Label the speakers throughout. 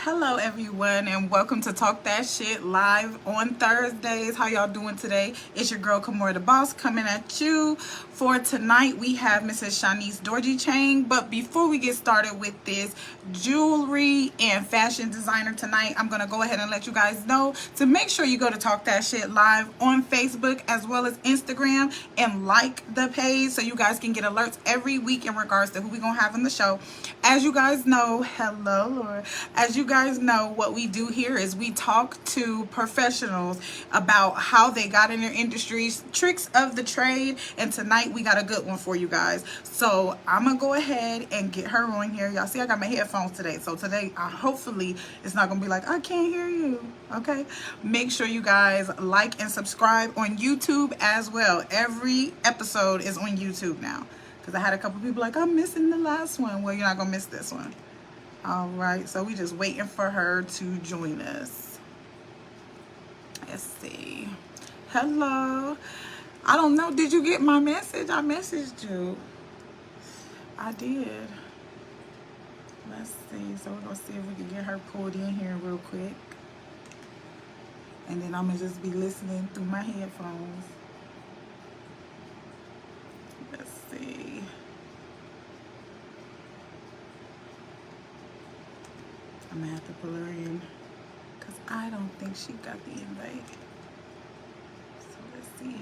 Speaker 1: Hello, everyone, and welcome to Talk That Shit live on Thursdays. How y'all doing today? It's your girl, Kamora the Boss, coming at you. For tonight, we have Mrs. Shanice Dorjie-Chang. But before we get started with this jewelry and fashion designer tonight, I'm going to go ahead and let you guys know to make sure you go to Talk That Shit live on Facebook as well as Instagram and like the page so you guys can get alerts every week in regards to who we're going to have on the show. As you guys know, hello, Lord. As you guys know, what we do here is we talk to professionals about how they got in their industries, tricks of the trade, and tonight we got a good one for you guys. So I'm gonna go ahead and get her on here. Y'all see I got my headphones today, so today hopefully it's not gonna be like I can't hear you. Okay, make sure you guys like and subscribe on YouTube as well. Every episode is on YouTube now, because I had a couple people like, I'm missing the last one. Well, you're not gonna miss this one. All right, so we just waiting for her to join us. Let's see. Hello. I don't know, did you get my message? I messaged you. I did. Let's see. So we're gonna see if we can get her pulled in here real quick. And then I'm gonna just be listening through my headphones. Let's see. I'm gonna have to pull her in because I don't think she got the invite. So let's see.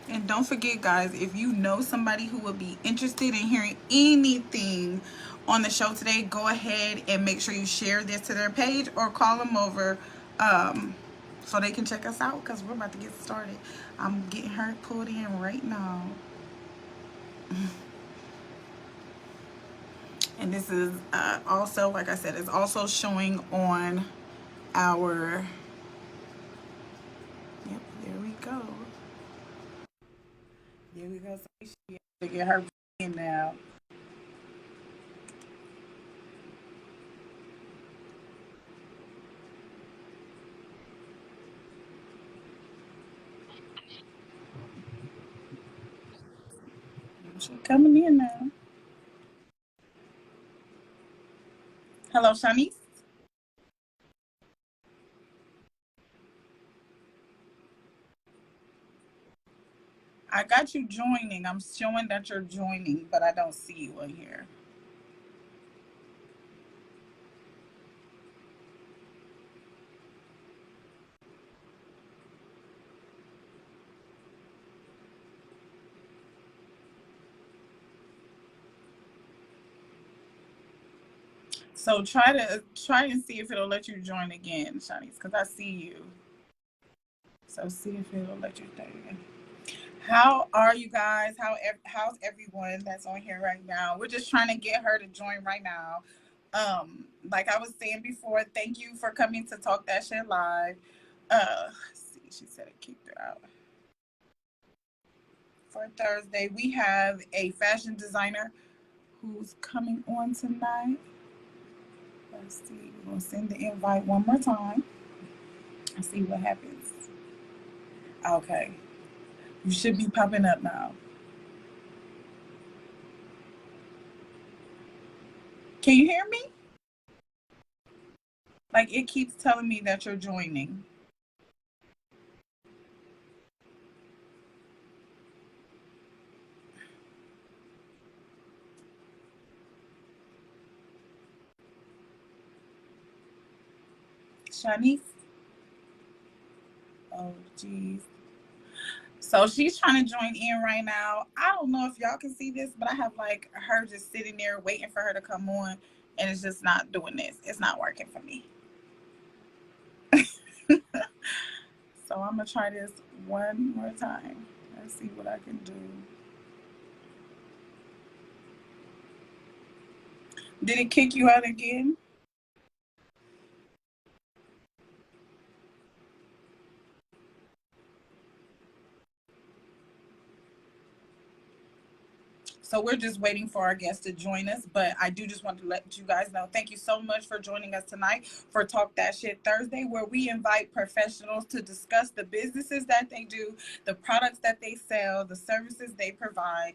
Speaker 1: And don't forget, guys, if you know somebody who would be interested in hearing anything on the show today, go ahead and make sure you share this to their page or call them over so they can check us out, because we're about to get started. I'm getting her pulled in right now. And this is also, like I said, it's also showing on our, yep, there we go. There we go. So we should be able to get her in now. She's coming in now. Hello, Shanice. I got you joining. I'm showing that you're joining, but I don't see you in here. So try and see if it'll let you join again, Shanice, because I see you. So see if it'll let you stay in. How are you guys? How's everyone that's on here right now? We're just trying to get her to join right now. Like I was saying before, thank you for coming to Talk That Shit live. Let's see, she said it kicked her out. For Thursday, we have a fashion designer who's coming on tonight. Let's see. We're gonna send the invite one more time and see what happens. Okay, you should be popping up now. Can you hear me? Like it keeps telling me that you're joining. Shanice? Oh, geez. So she's trying to join in right now. I don't know if y'all can see this, but I have like her just sitting there waiting for her to come on, and it's just not doing this. It's not working for me. So I'm gonna try this one more time. Let's see what I can do. Did it kick you out again? So we're just waiting for our guests to join us. But I do just want to let you guys know, thank you so much for joining us tonight for Talk That Shit Thursday, where we invite professionals to discuss the businesses that they do, the products that they sell, the services they provide.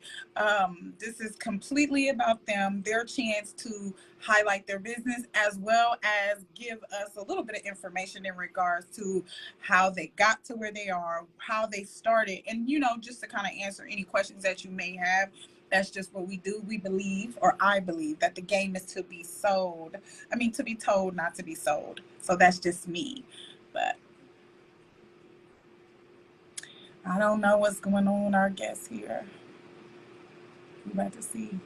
Speaker 1: This is completely about them, their chance to highlight their business, as well as give us a little bit of information in regards to how they got to where they are, how they started, and just to kind of answer any questions that you may have. That's just what we do. We believe, or I believe, that the game is to be sold. I mean, to be told, not to be sold. So that's just me. But I don't know what's going on with our guests here. We're about to see.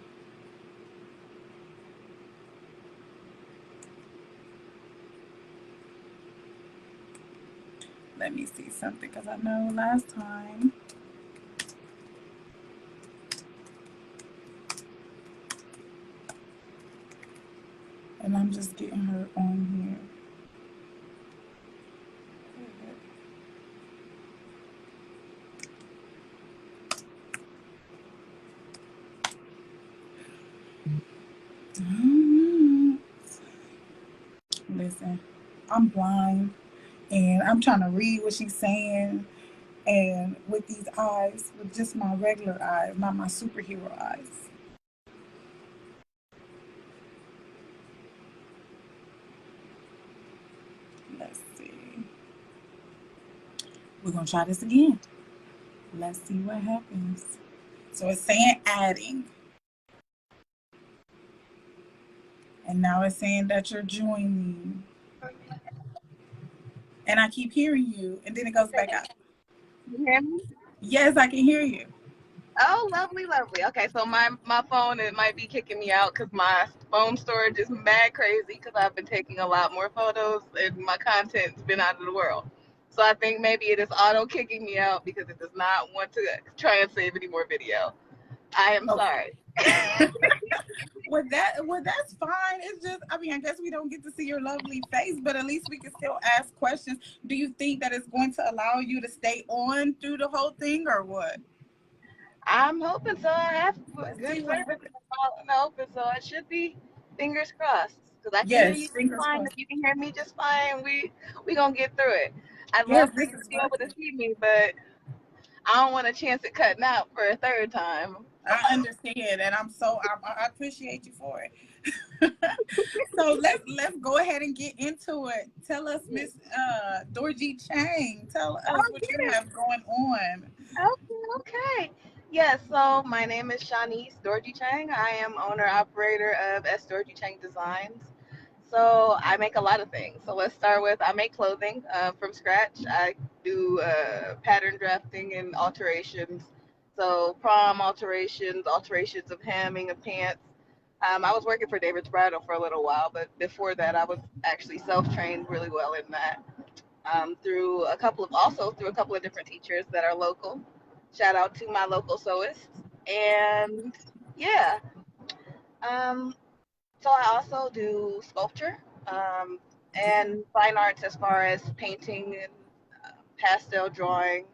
Speaker 1: Let me see something, because I know last time. And I'm just getting her on here. Listen, I'm blind and I'm trying to read what she's saying, and with these eyes, with just my regular eyes, not my superhero eyes. Let's see. We're gonna try this again. Let's see what happens. So it's saying adding. And now it's saying that you're joining. And I keep hearing you, and then it goes back out.
Speaker 2: You hear me?
Speaker 1: Yes, I can hear you.
Speaker 2: Oh, lovely, lovely. Okay, so my phone, it might be kicking me out because my phone storage is mad crazy because I've been taking a lot more photos and my content's been out of the world. So I think maybe it is auto kicking me out because it does not want to try and save any more video. I am sorry.
Speaker 1: Well, that's fine. It's just, I mean, I guess we don't get to see your lovely face, but at least we can still ask questions. Do you think that it's going to allow you to stay on through the whole thing, or what?
Speaker 2: I'm hoping so. I have good service in the open, so it should be fingers crossed. Because I can hear
Speaker 1: Yes,
Speaker 2: you
Speaker 1: fingers
Speaker 2: fine.
Speaker 1: crossed.
Speaker 2: If you can hear me just fine, we gonna get through it. I'd
Speaker 1: Yes,
Speaker 2: love for
Speaker 1: this
Speaker 2: you to
Speaker 1: is
Speaker 2: be able to
Speaker 1: perfect.
Speaker 2: see me, but I don't want a chance at cutting out for a third time.
Speaker 1: I understand, and I appreciate you for it. So let's go ahead and get into it. Tell us, Miss Dorjie-Chang. Tell us
Speaker 2: Oh,
Speaker 1: what you
Speaker 2: yes.
Speaker 1: have going on.
Speaker 2: Okay. Yes, so my name is Shanice Dorjie-Chang. I am owner operator of SDorjie-Chang Designs. So I make a lot of things. So let's start with I make clothing from scratch. I do pattern drafting and alterations. So prom alterations, alterations of hemming of pants. I was working for David's Bridal for a little while, but before that, I was actually self-trained really well in that through through a couple of different teachers that are local. Shout out to my local sewists. And yeah, um, so I also do sculpture and fine arts as far as painting and pastel drawing.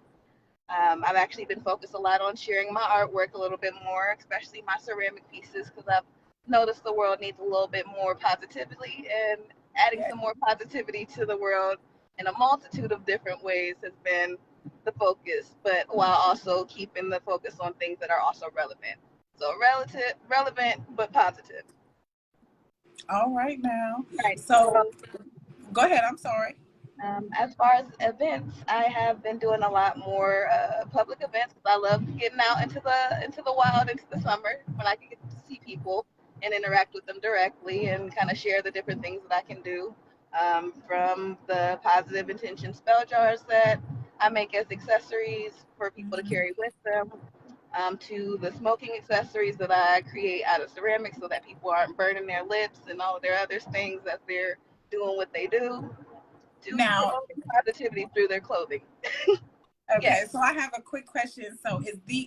Speaker 2: I've actually been focused a lot on sharing my artwork a little bit more, especially my ceramic pieces, because I've noticed the world needs a little bit more positivity, and adding
Speaker 1: Yes.
Speaker 2: some more positivity to the world in a multitude of different ways has been the focus, but while also keeping the focus on things that are also relevant. So relevant, but positive.
Speaker 1: All right now.
Speaker 2: Right.
Speaker 1: So go ahead. I'm sorry.
Speaker 2: As far as events, I have been doing a lot more public events because I love getting out into the wild, into the summer when I can get to see people and interact with them directly and kind of share the different things that I can do. From the positive intention spell jars that I make as accessories for people to carry with them, to the smoking accessories that I create out of ceramics so that people aren't burning their lips and all of their other things as they're doing what they do, to
Speaker 1: Now,
Speaker 2: promoting positivity through their clothing.
Speaker 1: okay,
Speaker 2: Yes,
Speaker 1: so I have a quick question. So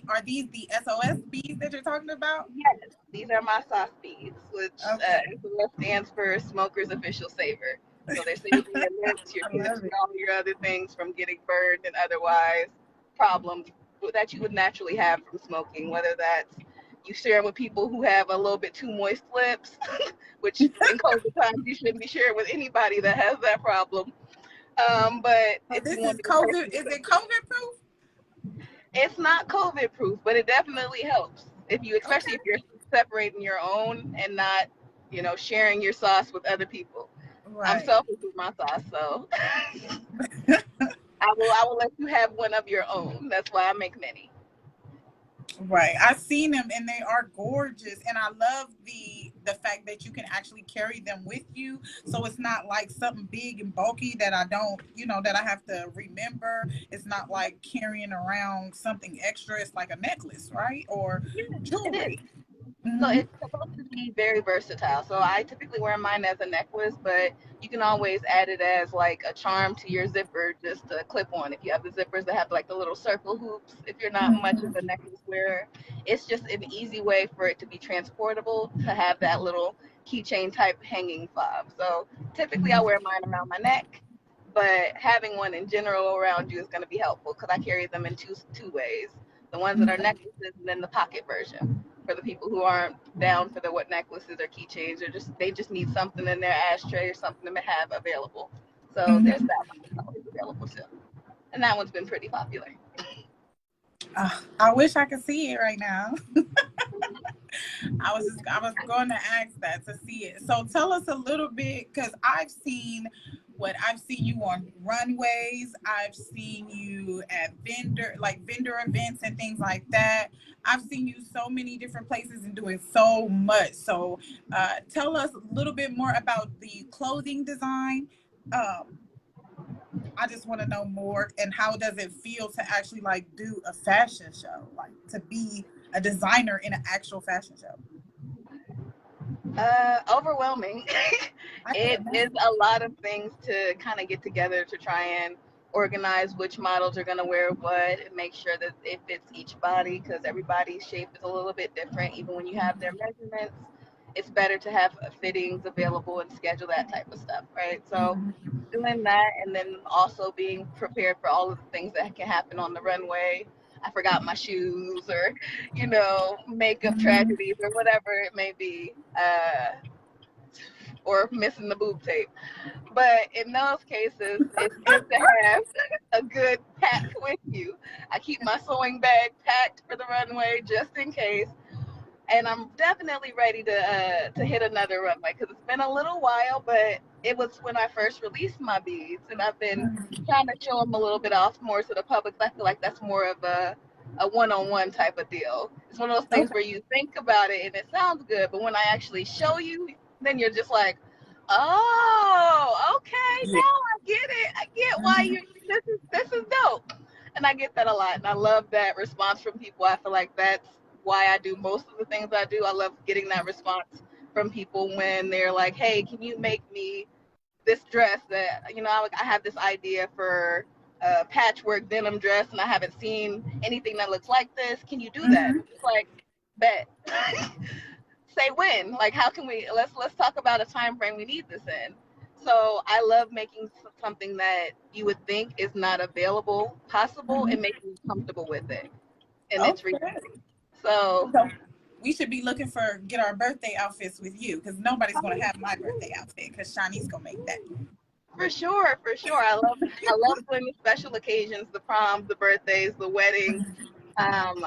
Speaker 1: are these the SOS beads that you're talking about?
Speaker 2: yes. These are my sauce beads, which
Speaker 1: Okay.
Speaker 2: SOS stands for Smoker's Official Saver. So they're saving your lips, your
Speaker 1: I
Speaker 2: lips,
Speaker 1: love
Speaker 2: and
Speaker 1: it.
Speaker 2: all your other things from getting burned and otherwise problems that you would naturally have from smoking, whether that's You share them with people who have a little bit too moist lips, which in COVID times you shouldn't be sharing with anybody that has that problem. But
Speaker 1: So
Speaker 2: if you
Speaker 1: this
Speaker 2: want
Speaker 1: is
Speaker 2: to be the
Speaker 1: COVID.
Speaker 2: person,
Speaker 1: Is it COVID proof?
Speaker 2: it's not COVID proof, but it definitely helps. If you, especially
Speaker 1: Okay.
Speaker 2: if you're separating your own and not, sharing your sauce with other people. I'm
Speaker 1: Right.
Speaker 2: selfish with my sauce, so I will let you have one of your own. That's why I make many.
Speaker 1: Right. I've seen them and they are gorgeous. And I love the fact that you can actually carry them with you. So it's not like something big and bulky that I don't, that I have to remember. It's not like carrying around something extra. It's like a necklace, right? Or
Speaker 2: It is.
Speaker 1: jewelry.
Speaker 2: So
Speaker 1: Mm-hmm.
Speaker 2: it's supposed to be very versatile. So I typically wear mine as a necklace, but you can always add it as like a charm to your zipper, just to clip on. If you have the zippers that have like the little circle hoops, if you're not much of a necklace wearer, it's just an easy way for it to be transportable, to have that little keychain type hanging fob. So typically I wear mine around my neck, but having one in general around you is going to be helpful because I carry them in two ways. The ones that are
Speaker 1: Okay.
Speaker 2: necklaces and then the pocket version for the people who aren't down for the what necklaces or keychains, or just they just need something in their ashtray or something to have available. So there's
Speaker 1: Mm-hmm.
Speaker 2: that one that's always available too, and that one's been pretty popular.
Speaker 1: I wish I could see it right now. I was going to ask that to see it. So tell us a little bit, because I've seen you on runways. I've seen you at vendor events and things like that. I've seen you so many different places and doing so much. So tell us a little bit more about the clothing design. Um, I just want to know more, and how does it feel to actually like do a fashion show, like to be a designer in an actual fashion show?
Speaker 2: Overwhelming.
Speaker 1: I can
Speaker 2: It is
Speaker 1: imagine.
Speaker 2: a lot of things to kind of get together to try and organize which models are going to wear what and make sure that it fits each body, because everybody's shape is a little bit different. Even when you have their measurements, it's better to have fittings available and schedule that type of stuff, right? So doing that, and then also being prepared for all of the things that can happen on the runway. I forgot my shoes, or makeup
Speaker 1: Mhm.
Speaker 2: tragedies, or whatever it may be, or missing the boob tape. But in those cases, it's good to have a good pack with you. I keep my sewing bag packed for the runway just in case, and I'm definitely ready to hit another runway because it's been a little while, but it was when I first released my beads, and I've been trying to show them a little bit off more to the public. I feel like that's more of a one-on-one type of deal. It's one of those things
Speaker 1: Okay.
Speaker 2: where you think about it and it sounds good, but when I actually show you, then you're just like, oh, okay, now
Speaker 1: Yeah.
Speaker 2: I get it. I get why you. This is dope, and I get that a lot, and I love that response from people. I feel like that's why I do most of the things I do. I love getting that response from people when they're like, "Hey, can you make me this dress that I have this idea for a patchwork denim dress, and I haven't seen anything that looks like this. Can you do that?"
Speaker 1: Hmm.
Speaker 2: It's like, bet. Say when. Like, how can we? Let's talk about a time frame we need this in. So I love making something that you would think is not available possible, and making you comfortable with it in its
Speaker 1: Okay.
Speaker 2: reality. So
Speaker 1: So we should be looking for get our birthday outfits with you, because nobody's gonna have my birthday outfit because Shanice gonna make that.
Speaker 2: for sure, for sure. I love doing the special occasions, the proms, the birthdays, the weddings. Um,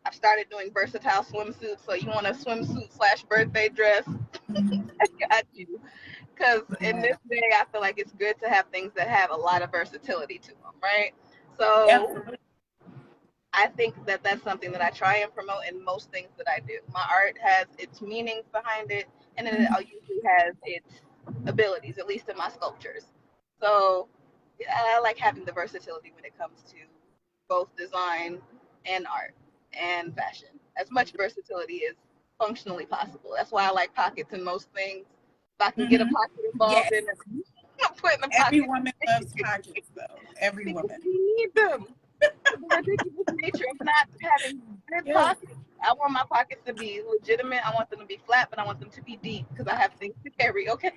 Speaker 2: I've started doing versatile swimsuits. So you want a swimsuit slash birthday dress?
Speaker 1: Mhm.
Speaker 2: I got you. Because in
Speaker 1: Yeah.
Speaker 2: this day, I feel like it's good to have things that have a lot of versatility to them, right?
Speaker 1: Yep.
Speaker 2: So I think that that's something that I try and promote in most things that I do. My art has its meanings behind it, and then it usually has its abilities, at least in my sculptures. So yeah, I like having the versatility when it comes to both design and art and fashion. As much versatility as functionally possible. That's why I like pockets in most things. If I can get a
Speaker 1: Hmm.
Speaker 2: pocket involved
Speaker 1: Yes.
Speaker 2: in it, I'm putting a
Speaker 1: Every
Speaker 2: pocket
Speaker 1: woman loves pockets, though. Every
Speaker 2: because
Speaker 1: woman.
Speaker 2: we need them. The ridiculous nature of not having good
Speaker 1: Yes.
Speaker 2: pockets. I want my pockets to be legitimate. I want them to be flat, but I want them to be deep because I have things to carry. Okay.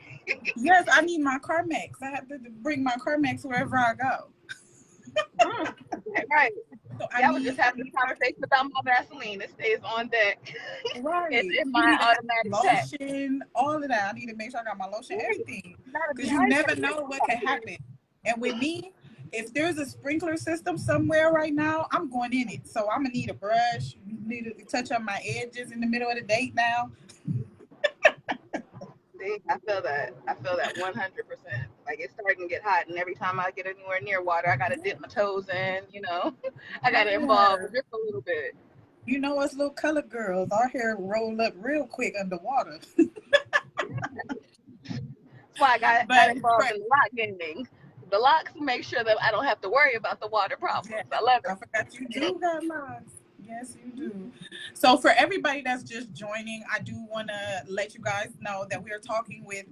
Speaker 1: Yes, I need my Carmex. I have to bring my Carmex wherever I go.
Speaker 2: Mm, right.
Speaker 1: So I
Speaker 2: Yeah, I was just
Speaker 1: need
Speaker 2: having this conversation about my Vaseline. It stays on deck. It's
Speaker 1: right.
Speaker 2: in
Speaker 1: You
Speaker 2: my
Speaker 1: need to have
Speaker 2: automatic pack.
Speaker 1: lotion, all of that. I need to make sure I got my lotion, everything,
Speaker 2: You gotta be
Speaker 1: because you never
Speaker 2: hydrated
Speaker 1: know what
Speaker 2: out
Speaker 1: can
Speaker 2: here.
Speaker 1: happen. And with me, if there's a sprinkler system somewhere right now, I'm going in it. So I'm gonna need a brush, need to touch up my edges in the middle of the date now.
Speaker 2: See, I feel that. I feel that 100%. Like it's starting to get hot, and every time I get anywhere near water, I gotta dip my toes in. I gotta involve
Speaker 1: Yeah.
Speaker 2: just a little bit.
Speaker 1: You know us little colored girls, our hair roll up real quick underwater.
Speaker 2: That's why I got
Speaker 1: But for
Speaker 2: involved in lock gaming. The locks make sure that I don't have to worry about the water
Speaker 1: yeah,
Speaker 2: problems. I love
Speaker 1: I
Speaker 2: it.
Speaker 1: forgot you do got locks. Yes, you do. So, for everybody that's just joining, I do want to let you guys know that we are talking with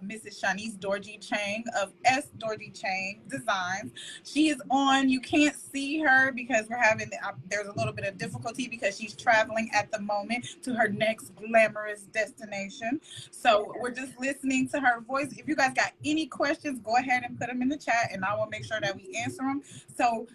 Speaker 1: Mrs. Shanice Dorjie-Chang of SDorjie-chang Designs. She is on. You can't see her because we're having there's a little bit of difficulty because she's traveling at the moment to her next glamorous destination. So, we're just listening to her voice. If you guys got any questions, go ahead and put them in the chat, and I will make sure that we answer them. So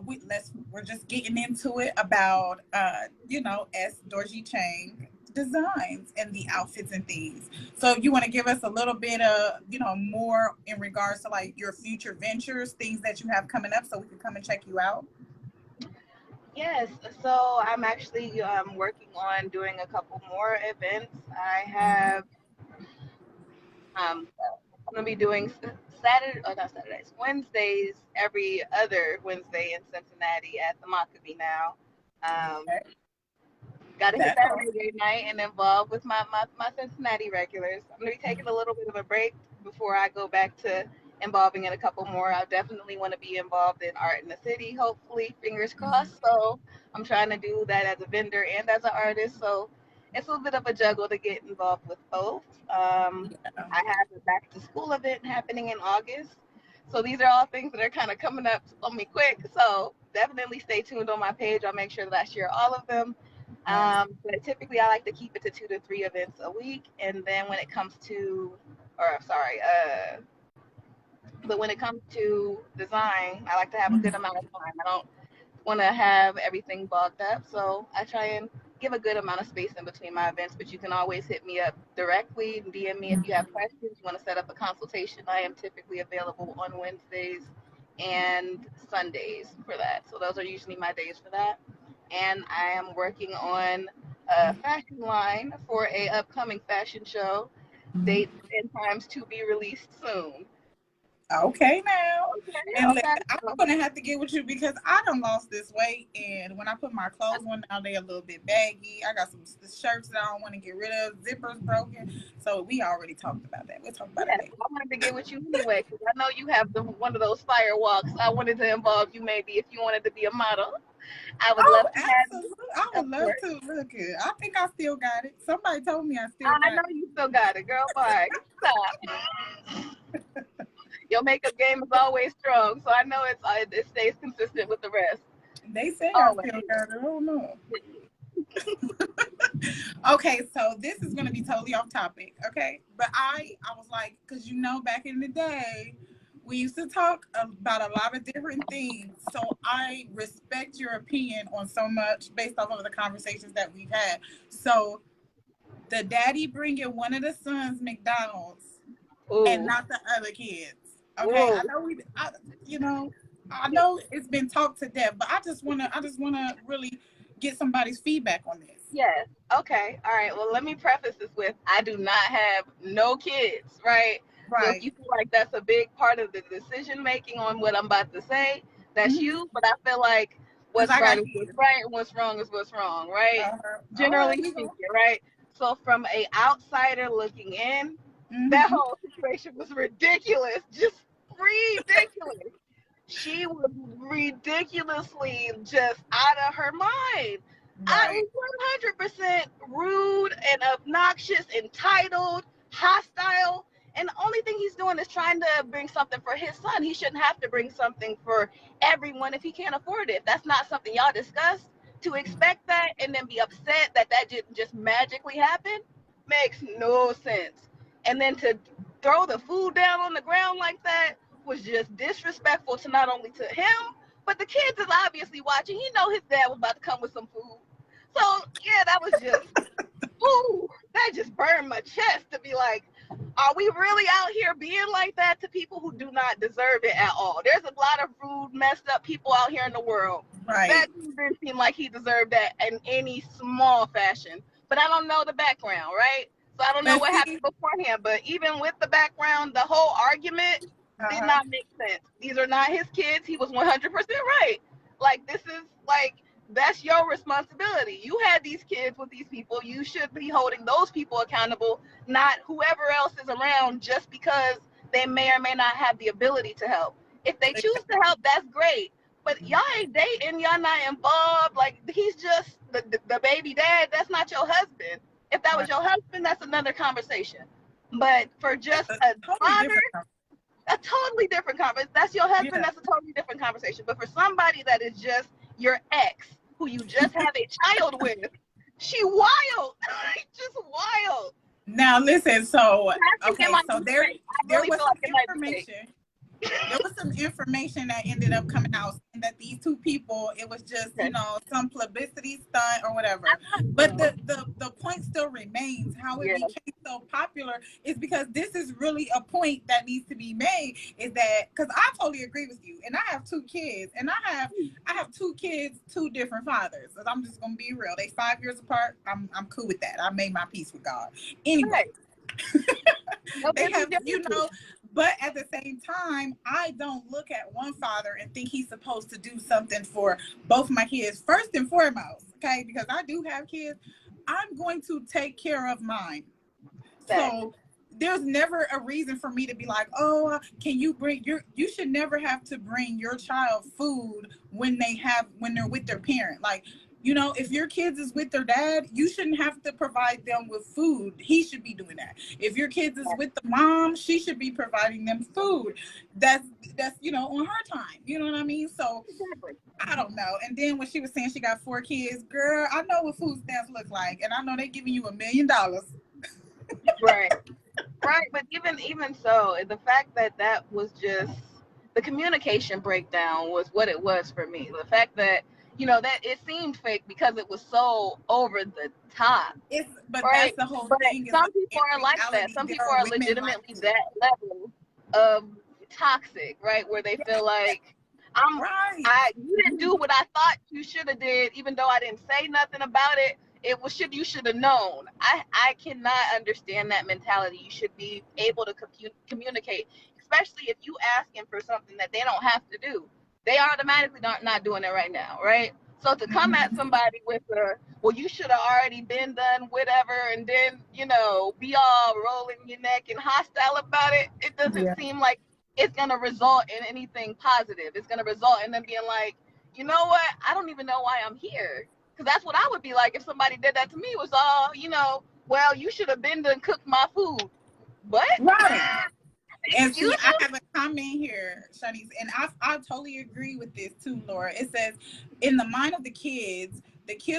Speaker 1: we're just getting into it about SDorjie-Chang Designs and the outfits and things. So you want to give us a little bit of more in regards to like your future ventures, things that you have coming up, so we can come and check you out.
Speaker 2: Yes, so I'm actually working on doing a couple more events. I have I'm gonna be doing Saturday, oh not Saturdays, Wednesdays every other Wednesday in Cincinnati at the Maccabee now. Um,
Speaker 1: Okay,
Speaker 2: Got to hit
Speaker 1: that's
Speaker 2: that
Speaker 1: awesome.
Speaker 2: reggae night and involve with my Cincinnati regulars. I'm gonna be taking a little bit of a break before I go back to involving in a couple more. I definitely want to be involved in art in the city. Hopefully, fingers crossed. So I'm trying to do that as a vendor and as an artist. So it's a little bit of a juggle to get involved with both.
Speaker 1: Yeah.
Speaker 2: I have a back to school event happening in August. So these are all things that are kind of coming up on me quick. So definitely stay tuned on my page. I'll make sure that I share all of them.
Speaker 1: Yes.
Speaker 2: But typically, I like to keep it to 2 to 3 events a week. And then when it comes to, or sorry, but when it comes to design, I like to have a good amount of time. I don't want to have everything bogged up. So I try and give a good amount of space in between my events. But you can always hit me up directly, DM me if you have questions. You want to set up a consultation. I am typically available on Wednesdays and Sundays for that. So those are usually my days for that. And I am working on a fashion line for a upcoming fashion show. Dates and times to be released soon.
Speaker 1: Okay, now.
Speaker 2: Okay,
Speaker 1: And listen,
Speaker 2: okay.
Speaker 1: I'm
Speaker 2: So
Speaker 1: gonna have to get with you because I done lost this weight, and when I put my clothes on now, they a little bit baggy. I got some shirts that I don't want to get rid of, zippers broken. So we already talked about that. We'll talk about it
Speaker 2: yes,
Speaker 1: later.
Speaker 2: I wanted to get with you anyway because I know you have one of those fire walks. I wanted to involve you maybe if you wanted to be a model. I would
Speaker 1: Oh,
Speaker 2: love to have you,
Speaker 1: absolutely. I
Speaker 2: of
Speaker 1: would love
Speaker 2: course.
Speaker 1: to. Look it. I think I still got it. Somebody told me I still
Speaker 2: I
Speaker 1: got
Speaker 2: know
Speaker 1: it.
Speaker 2: you still got it, girl. Bye. Stop. Your makeup game is always strong, so I know it stays consistent with the rest.
Speaker 1: They say I still
Speaker 2: Always.
Speaker 1: got it. I don't know. Okay, so this is gonna be totally off topic, okay? But I was like, because back in the day, we used to talk about a lot of different things. So I respect your opinion on so much based off of the conversations that we've had. So the daddy bringing one of the sons McDonald's and
Speaker 2: Ooh,
Speaker 1: not the other kids. Okay,
Speaker 2: ooh.
Speaker 1: I know it's been talked to death, but I just wanna really get somebody's feedback on this.
Speaker 2: Yes. Okay. All right. Well, let me preface this with I do not have no kids, right? So if
Speaker 1: Right.
Speaker 2: you feel like that's a big part of the decision making on what I'm about to say, that's
Speaker 1: Because
Speaker 2: you. But I feel like what's
Speaker 1: I
Speaker 2: right
Speaker 1: got
Speaker 2: is what's
Speaker 1: kids.
Speaker 2: right and what's wrong is what's wrong, right?
Speaker 1: All right,
Speaker 2: Generally
Speaker 1: we go.
Speaker 2: speaking, right? So from a outsider looking in, that
Speaker 1: Mm-hmm.
Speaker 2: whole situation was ridiculous. Just ridiculous. She was ridiculously just out of her mind. I
Speaker 1: Right.
Speaker 2: was 100% rude and obnoxious, entitled, hostile. And the only thing he's doing is trying to bring something for his son. He shouldn't have to bring something for everyone if he can't afford it. If that's not something y'all discussed, to expect that and then be upset that that didn't just magically happen makes no sense. And then to throw the food down on the ground like that was just disrespectful to not only to him But the kids is obviously watching. He know his dad was about to come with some food. So yeah, that was just, ooh, that just burned my chest to be like, are we really out here being like that to people who do not deserve it at all? There's a lot of rude, messed up people out here in the world.
Speaker 1: Right.
Speaker 2: That didn't seem like he deserved that in any small fashion. But I don't know the background, right? So I don't know what happened beforehand. But even with the background, the whole argument did not make sense. These are not his kids. He was 100% right. Like, this is like, that's your responsibility. You had these kids with these people. You should be holding those people accountable, not whoever else is around, just because they may or may not have the ability to help. If they choose to help, that's great. But y'all ain't dating. Y'all not involved. Like, he's just the baby dad. That's not your husband. If that was your husband, that's another conversation. But for just a father, a totally different conversation. That's your husband. That's a totally different conversation. But for somebody that is just your ex, who you just have a child with, she wild. Just wild.
Speaker 1: Now listen, so okay, so there was some information. There was some information that ended up coming out saying that these two people, it was just, you know, some publicity stunt or whatever. But the point still remains. How it became so popular is because this is really a point that needs to be made, is that, because I totally agree with you, and I have 2 kids, and I have 2 kids, 2 different fathers. I'm just gonna be real. They 5 years apart. I'm cool with that. I made my peace with God. Anyway. They have, you know, but at the same time, I don't look at one father and think he's supposed to do something for both my kids first and foremost, okay? Because I do have kids. I'm going to take care of mine. So there's never a reason for me to be like, oh, can you bring you should never have to bring your child food when they're with their parent. Like, you know, if your kids is with their dad, you shouldn't have to provide them with food. He should be doing that. If your kids is with the mom, she should be providing them food. That's you know, on her time. You know what I mean? So I don't know. And then when she was saying she got 4 kids, girl, I know what food stamps look like, and I know they're giving you $1 million.
Speaker 2: Right. Right. But even so, the fact that was just, the communication breakdown was what it was for me. The fact that, you know, that it seemed fake because it was so over the top.
Speaker 1: But right? That's the whole thing.
Speaker 2: Some people are like that. Some people are legitimately like that level of toxic, right? Where they feel like, you didn't do what I thought you should have did, even though I didn't say nothing about it. You should have known. I cannot understand that mentality. You should be able to communicate, especially if you asking for something that they don't have to do. They automatically not doing it right now, right? So to come at somebody with well, you should have already been done, whatever, and then, you know, be all rolling your neck and hostile about it, it doesn't seem like it's going to result in anything positive. It's going to result in them being like, you know what? I don't even know why I'm here. Because that's what I would be like if somebody did that to me. It was all, you know, well, you should have been done cooked my food. What?
Speaker 1: Right. And see, I have a comment here, Shanice, and I totally agree with this too, Laura. It says, in the mind of the kids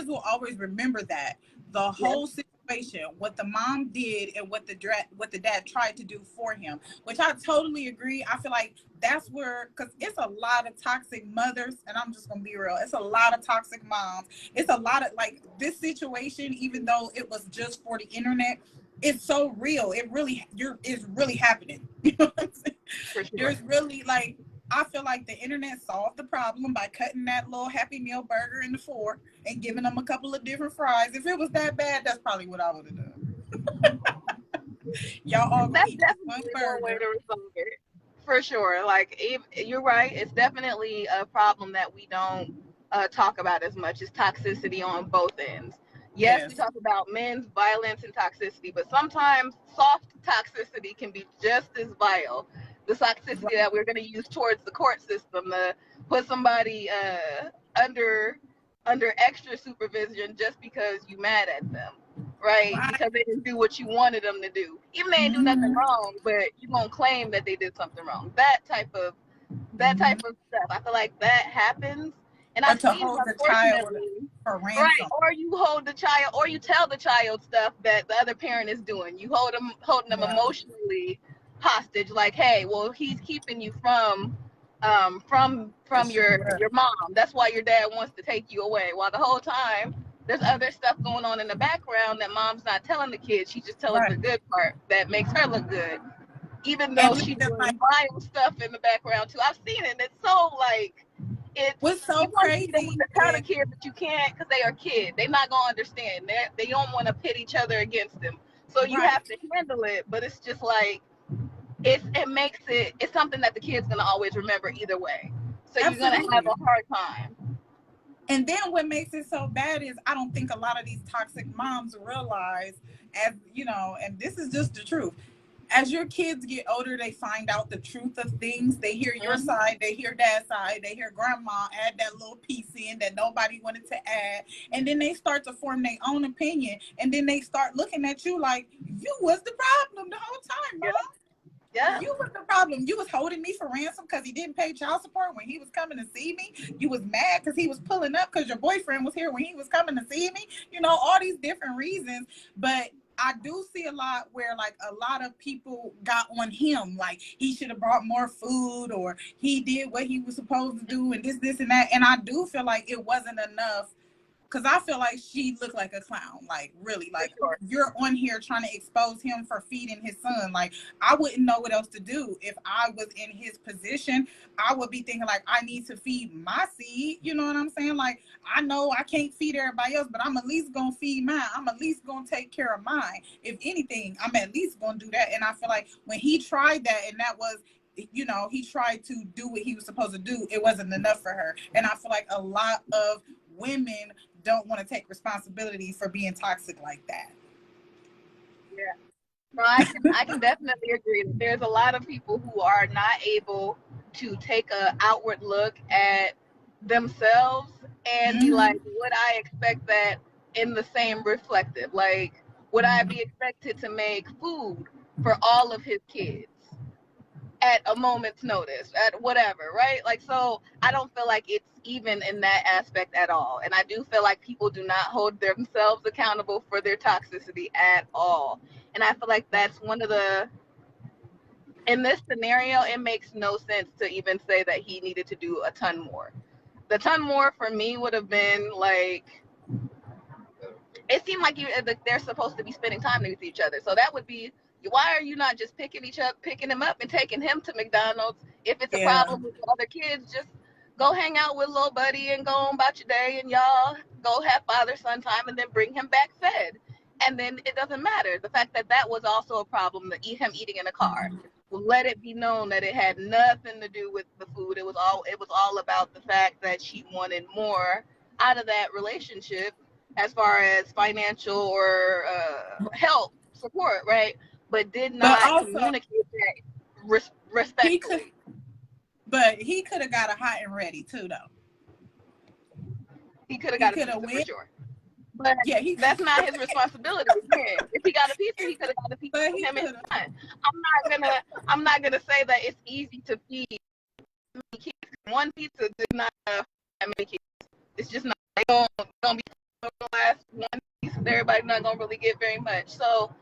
Speaker 1: will always remember that the whole situation, what the mom did and what the dad tried to do for him, which I totally agree. I feel like that's where, because it's a lot of toxic mothers, and I'm just gonna be real, it's a lot of toxic moms. It's a lot of, like, this situation, even though it was just for the internet, it's so real. It's really happening. You know what I'm saying? For sure. There's really, like, I feel like the internet solved the problem by cutting that little Happy Meal burger into 4 and giving them a couple of different fries. If it was that bad, that's probably what I would have done. Y'all all
Speaker 2: that's definitely one way to resolve it. For sure. Like, you're right. It's definitely a problem that we don't talk about as much, as toxicity on both ends. Yes, we talk about men's violence and toxicity, but sometimes soft toxicity can be just as vile. The toxicity that we're going to use towards the court system, to put somebody under extra supervision just because you mad at them, right? Because they didn't do what you wanted them to do. Even they didn't do nothing wrong, but you won't claim that they did something wrong. That type of stuff. I feel like that happens. And I see,
Speaker 1: hold the child for ransom.
Speaker 2: Right, or you hold the child, or you tell the child stuff that the other parent is doing. You holding them emotionally hostage, like, hey, well, he's keeping you from from your mom. That's why your dad wants to take you away. While the whole time there's other stuff going on in the background that mom's not telling the kids. She's just telling
Speaker 1: Right.
Speaker 2: the good part that makes her look good, even
Speaker 1: And
Speaker 2: though
Speaker 1: then
Speaker 2: she's
Speaker 1: like
Speaker 2: doing vile stuff in the background too. I've seen it. And it's so like
Speaker 1: what's
Speaker 2: you
Speaker 1: so
Speaker 2: want to be able
Speaker 1: crazy
Speaker 2: to tell the
Speaker 1: is
Speaker 2: kid, but you can't because they are kids. They're not gonna understand. They don't want to pit each other against them. So you
Speaker 1: right.
Speaker 2: have to handle it. But it's just like it's something that the kid's gonna always remember either way. So you're gonna have
Speaker 1: Absolutely.
Speaker 2: a hard time.
Speaker 1: And then what makes it so bad is I don't think a lot of these toxic moms realize, as you know, and this is just the truth. As your kids get older, they find out the truth of things. They hear your
Speaker 2: Mm-hmm.
Speaker 1: side, they hear dad's side, they hear grandma add that little piece in that nobody wanted to add. And then they start to form their own opinion. And then they start looking at you like you was the problem the whole time,
Speaker 2: Yeah.
Speaker 1: mom.
Speaker 2: Yeah.
Speaker 1: You was the problem. You was holding me for ransom because he didn't pay child support when he was coming to see me. You was mad because he was pulling up because your boyfriend was here when he was coming to see me. You know, all these different reasons. But I do see a lot where like a lot of people got on him, like he should have brought more food or he did what he was supposed to do and this, and that. And I do feel like it wasn't enough because I feel like she looked like a clown, like really,
Speaker 2: For
Speaker 1: like
Speaker 2: sure.
Speaker 1: you're on here trying to expose him for feeding his son. Like I wouldn't know what else to do if I was in his position. I would be thinking like I need to feed my seed. You know what I'm saying? Like I know I can't feed everybody else, but I'm at least gonna feed mine. I'm at least gonna take care of mine. If anything, I'm at least gonna do that. And I feel like when he tried that, and that was, you know, he tried to do what he was supposed to do, it wasn't enough for her. And I feel like a lot of women don't want to take responsibility for being toxic like that.
Speaker 2: Yeah. No, I can definitely agree that there's a lot of people who are not able to take a outward look at themselves and be like,
Speaker 1: Mm-hmm.
Speaker 2: would I expect that in the same reflective? Like, would I be expected to make food for all of his kids at a moment's notice, at whatever, right? Like, so I don't feel like it's even in that aspect at all. And I do feel like people do not hold themselves accountable for their toxicity at all. And I feel like that's one of the, in this scenario, it makes no sense to even say that he needed to do a ton more. The ton more for me would have been like, it seemed like they're supposed to be spending time with each other. So that would be, why are you not just picking him up and taking him to McDonald's? If it's a
Speaker 1: Yeah.
Speaker 2: problem with the other kids, just go hang out with little buddy and go on about your day, and y'all go have father son time, and then bring him back fed. And then it doesn't matter. The fact that that was also a problem, him eating in a car. Let it be known that it had nothing to do with the food. It was all about the fact that she wanted more out of that relationship as far as financial or help support, right? But did
Speaker 1: But
Speaker 2: not
Speaker 1: also
Speaker 2: communicate that
Speaker 1: he could,
Speaker 2: respectfully.
Speaker 1: but he could have got a hot and ready too, though.
Speaker 2: He could have
Speaker 1: He
Speaker 2: got a
Speaker 1: could have
Speaker 2: pizza for
Speaker 1: went.
Speaker 2: sure, but
Speaker 1: Yeah, he.
Speaker 2: that's not his responsibility. Again, if he got a pizza, he could have got a pizza
Speaker 1: But
Speaker 2: for
Speaker 1: he
Speaker 2: him and
Speaker 1: could
Speaker 2: his
Speaker 1: have.
Speaker 2: son. I'm not gonna say that it's easy to feed kids. One pizza does not have that many kids. It's just not. They don't be the last one piece. Everybody's not gonna really get very much. So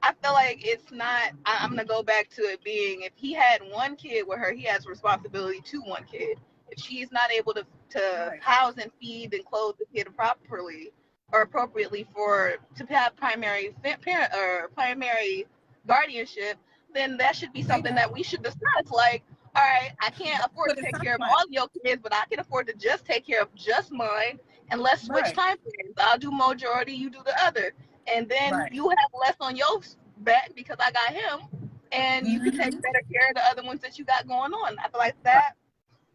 Speaker 2: I feel like it's not. I'm gonna go back to it being, if he had one kid with her, he has responsibility to one kid. If she's not able to
Speaker 1: Right.
Speaker 2: house and feed and clothe the kid properly or appropriately for to have primary parent or primary guardianship, then that should be
Speaker 1: Say
Speaker 2: something
Speaker 1: that.
Speaker 2: that we should discuss. Like, all right, I can't
Speaker 1: That's
Speaker 2: afford
Speaker 1: what
Speaker 2: to
Speaker 1: it
Speaker 2: take
Speaker 1: sounds
Speaker 2: care of
Speaker 1: like.
Speaker 2: all your kids, but I can afford to just take care of just mine, and let's switch
Speaker 1: Right.
Speaker 2: time frames. I'll do majority, you do the other, and then
Speaker 1: Right.
Speaker 2: you have less on your back because I got him, and you can take
Speaker 1: Mm-hmm.
Speaker 2: better care of the other ones that you got going on. I feel like
Speaker 1: Right.
Speaker 2: that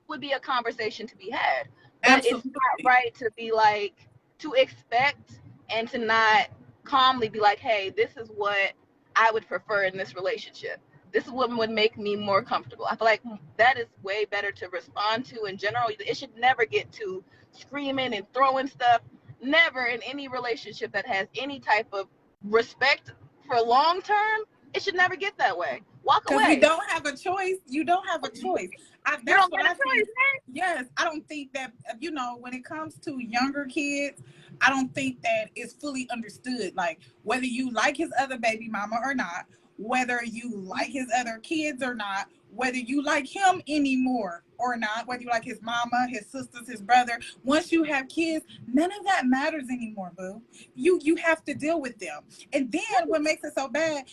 Speaker 2: would be a conversation to be had, but it's not
Speaker 1: Absolutely.
Speaker 2: right to be like, to expect and to not calmly be like, hey, this is what I would prefer in this relationship. This is what would make me more comfortable. I feel like that is way better to respond to in general. It should never get to screaming and throwing stuff. Never in any relationship that has any type of respect for long term, it should never get that way. Walk
Speaker 1: Because you
Speaker 2: away.
Speaker 1: don't have a choice. You don't have a choice.
Speaker 2: You
Speaker 1: That's
Speaker 2: don't
Speaker 1: what
Speaker 2: get a
Speaker 1: I think.
Speaker 2: choice, man.
Speaker 1: Yes, I don't think that, you know, when it comes to younger kids, I don't think that it's fully understood. Like, whether you like his other baby mama or not, whether you like his other kids or not, whether you like him anymore or not, whether you like his mama, his sisters, his brother. Once you have kids, none of that matters anymore, boo. You have to deal with them. And then what makes it so bad,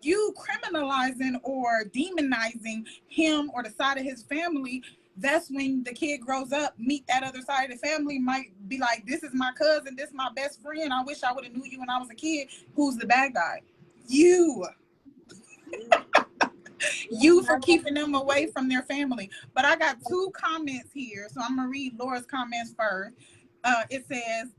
Speaker 1: you criminalizing or demonizing him or the side of his family. That's when the kid grows up, meet that other side of the family, might be like, this is my cousin, this is my best friend, I wish I would have knew you when I was a kid. Who's the bad guy? You. You for keeping them away from their family. But I got two comments here, so I'm gonna read Laura's comments first. It says,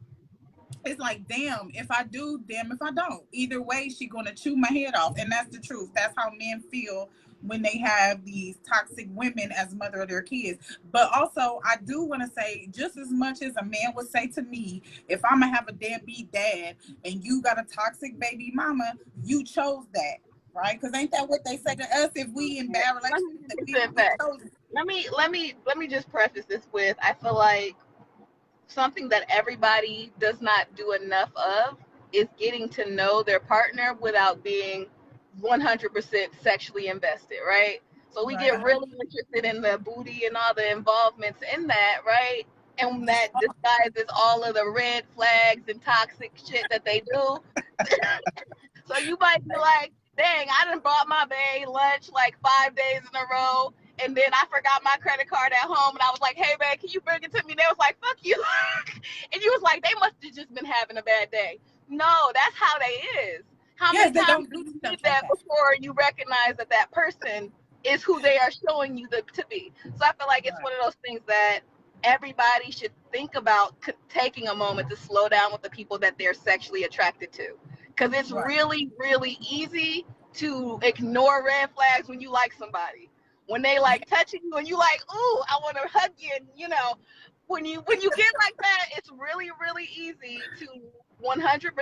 Speaker 1: it's like, damn if I do, damn if I don't. Either way, she gonna chew my head off. And that's the truth. That's how men feel when they have these toxic women as mother of their kids. But also, I do want to say, just as much as a man would say to me, if I'm gonna have a deadbeat dad and you got a toxic baby mama, you chose that, right? Because ain't that what they say to us if we in bad relationships? We chose it.
Speaker 2: Let me just preface this with, I feel like something that everybody does not do enough of is getting to know their partner without being 100% sexually invested, right? So we get really interested in the booty and all the involvements in that, right? And that disguises all of the red flags and toxic shit that they do. So you might be like, dang, I done bought my bae lunch like 5 days in a row, and then I forgot my credit card at home, and I was like, hey, babe, can you bring it to me? They was like, fuck you. And you was like, they must have just been having a bad day. No, that's how they is. How
Speaker 1: Yes,
Speaker 2: many
Speaker 1: they
Speaker 2: times
Speaker 1: don't
Speaker 2: do
Speaker 1: do
Speaker 2: you
Speaker 1: stuff
Speaker 2: need
Speaker 1: like
Speaker 2: that
Speaker 1: that.
Speaker 2: before you recognize that that person is who they are showing you to be? So I feel like it's one of those things that everybody should think about taking a moment to slow down with the people that they're sexually attracted to. Because it's
Speaker 1: Right.
Speaker 2: really, really easy to ignore red flags when you like somebody. When they like touching you and you like, ooh, I want to hug you. And, you know, when you get like that, it's really, really easy to 100%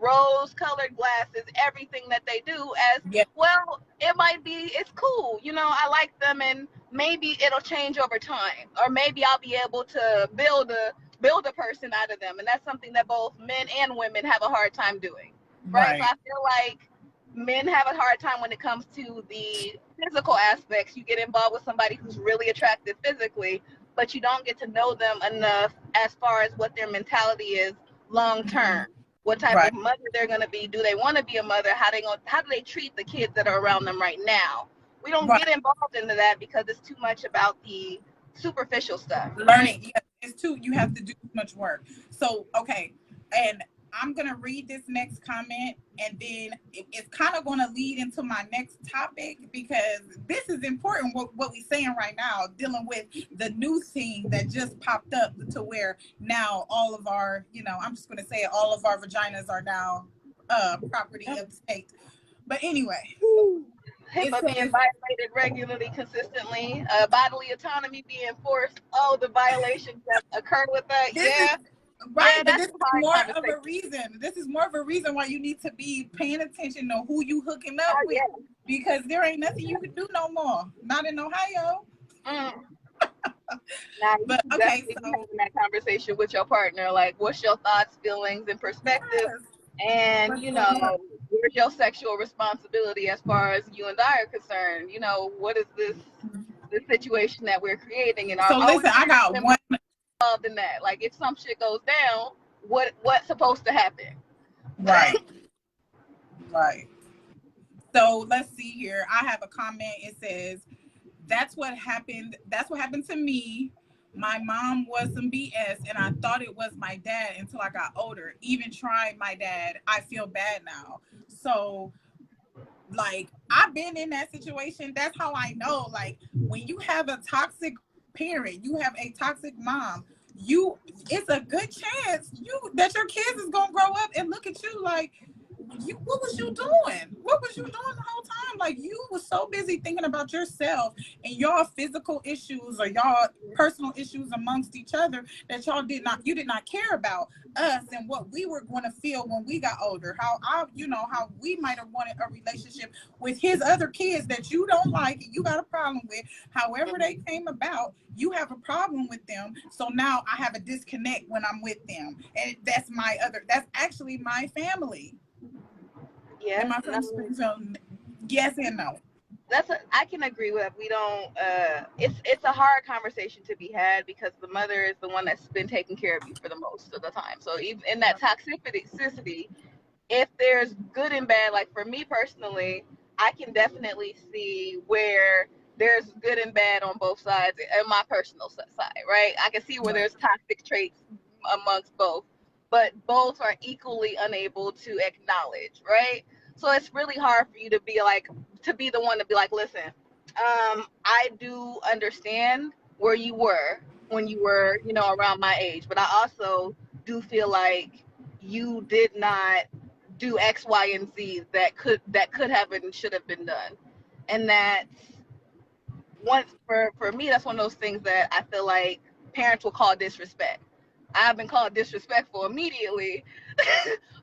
Speaker 2: rose-colored glasses everything that they do as,
Speaker 1: Yeah.
Speaker 2: well, it might be, it's cool. You know, I like them and maybe it'll change over time. Or maybe I'll be able to build a person out of them. And that's something that both men and women have a hard time doing. Right? So
Speaker 1: Right.
Speaker 2: I feel like men have a hard time when it comes to the physical aspects. You get involved with somebody who's really attractive physically, but you don't get to know them enough as far as what their mentality is long term. What type
Speaker 1: Right.
Speaker 2: of mother they're going to be? Do they want to be a mother? How do they treat the kids that are around them right now? We don't
Speaker 1: Right.
Speaker 2: get involved into that because it's too much about the superficial stuff, right?
Speaker 1: Learning, yes, it's too, you have to do too much work. So okay, and I'm gonna read this next comment, and then it's kind of going to lead into my next topic, because this is important, what we're saying right now, dealing with the new thing that just popped up, to where now all of our, I'm just going to say it, all of our vaginas are now property of the state. But anyway, it
Speaker 2: HIPAA being
Speaker 1: says,
Speaker 2: violated regularly, consistently, bodily autonomy being forced. Oh, the violations that occur with that.
Speaker 1: this is
Speaker 2: Yeah,
Speaker 1: right,
Speaker 2: yeah,
Speaker 1: but
Speaker 2: that's
Speaker 1: this
Speaker 2: a
Speaker 1: is
Speaker 2: hard
Speaker 1: more of
Speaker 2: conversation.
Speaker 1: a reason. This is more of a reason why you need to be paying attention to who you hooking up
Speaker 2: Oh,
Speaker 1: with,
Speaker 2: yeah.
Speaker 1: because there ain't nothing you can do no more. Not in Ohio.
Speaker 2: Mm. Now, you
Speaker 1: But
Speaker 2: should
Speaker 1: okay,
Speaker 2: definitely be
Speaker 1: so
Speaker 2: having that conversation with your partner. Like, what's your thoughts, feelings, and perspective?
Speaker 1: yes,
Speaker 2: And,
Speaker 1: what's going on?
Speaker 2: where's your sexual responsibility as far as you and I are concerned? What is this situation that we're creating? And
Speaker 1: So
Speaker 2: are we
Speaker 1: listen, I got one.
Speaker 2: involved in that? Like, if some shit goes down, what's supposed to happen?
Speaker 1: Right, right. So let's see here. I have a comment. It says, that's what happened. That's what happened to me. My mom was some BS, and I thought it was my dad until I got older. Even trying my dad, I feel bad now. So, like, I've been in that situation. That's how I know. Like, when you have a toxic parent, you have a toxic mom, it's a good chance that your kids is gonna grow up and look at you like, what was you doing? What was you doing the whole time? Like, you was so busy thinking about yourself and y'all physical issues or y'all personal issues amongst each other, that you did not care about us and what we were going to feel when we got older. How we might have wanted a relationship with his other kids that you don't like and you got a problem with. However they came about, you have a problem with them. So now I have a disconnect when I'm with them. And that's actually my family.
Speaker 2: Yeah,
Speaker 1: Am I
Speaker 2: no,
Speaker 1: from Springfield? Yes and no.
Speaker 2: I can agree with. We don't. It's a hard conversation to be had because the mother is the one that's been taking care of you for the most of the time. So even in that toxicity, if there's good and bad, like for me personally, I can definitely see where there's good and bad on both sides in my personal side, right? I can see where
Speaker 1: Right.
Speaker 2: there's toxic traits amongst both, but both are equally unable to acknowledge, right? So it's really hard for you to be like, to be the one to be like, listen, I do understand where you were when you were, around my age, but I also do feel like you did not do X, Y, and Z that could have and should have been done. And that once for me, that's one of those things that I feel like parents will call disrespect. I've been called disrespectful immediately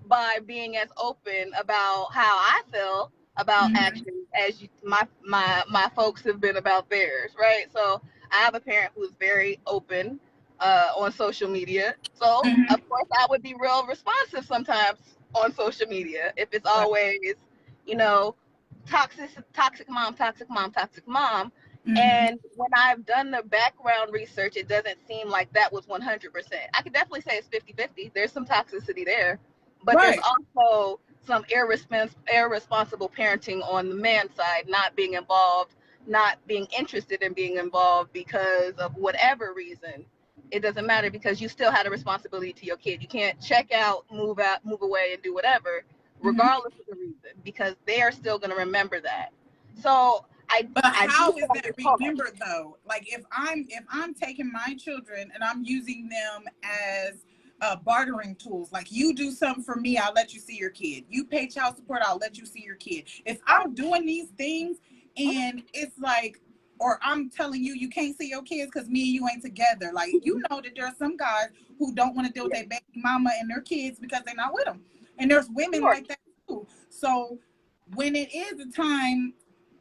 Speaker 2: by being as open about how I feel about
Speaker 1: Mm-hmm.
Speaker 2: actions as my folks have been about theirs, right? So I have a parent who's very open on social media. So
Speaker 1: Mm-hmm.
Speaker 2: of course I would be real responsive sometimes on social media if it's
Speaker 1: Right.
Speaker 2: always, you know, toxic mom, toxic mom, toxic mom.
Speaker 1: Mm-hmm.
Speaker 2: And when I've done the background research, it doesn't seem like that was 100%. I could definitely say it's 50-50. There's some toxicity there, but there's
Speaker 1: Right.
Speaker 2: also some irresponsible parenting on the man's side, not being involved, not being interested in being involved because of whatever reason. It doesn't matter because you still had a responsibility to your kid. You can't check out, move away, and do whatever,
Speaker 1: Mm-hmm.
Speaker 2: regardless of the reason, because they are still going to remember that. So
Speaker 1: But
Speaker 2: I do
Speaker 1: how
Speaker 2: feel
Speaker 1: is
Speaker 2: like
Speaker 1: that
Speaker 2: it's hard.
Speaker 1: remembered though? Like if I'm taking my children and I'm using them as bartering tools, like you do something for me, I'll let you see your kid. You pay child support, I'll let you see your kid. If I'm doing these things and it's like, or I'm telling you you can't see your kids because me and you ain't together. Like you know that there are some guys who don't want to deal with
Speaker 2: Yeah,
Speaker 1: their baby mama and their kids because they're not with them, and there's
Speaker 2: of
Speaker 1: women
Speaker 2: course.
Speaker 1: like that too. So when it is a time,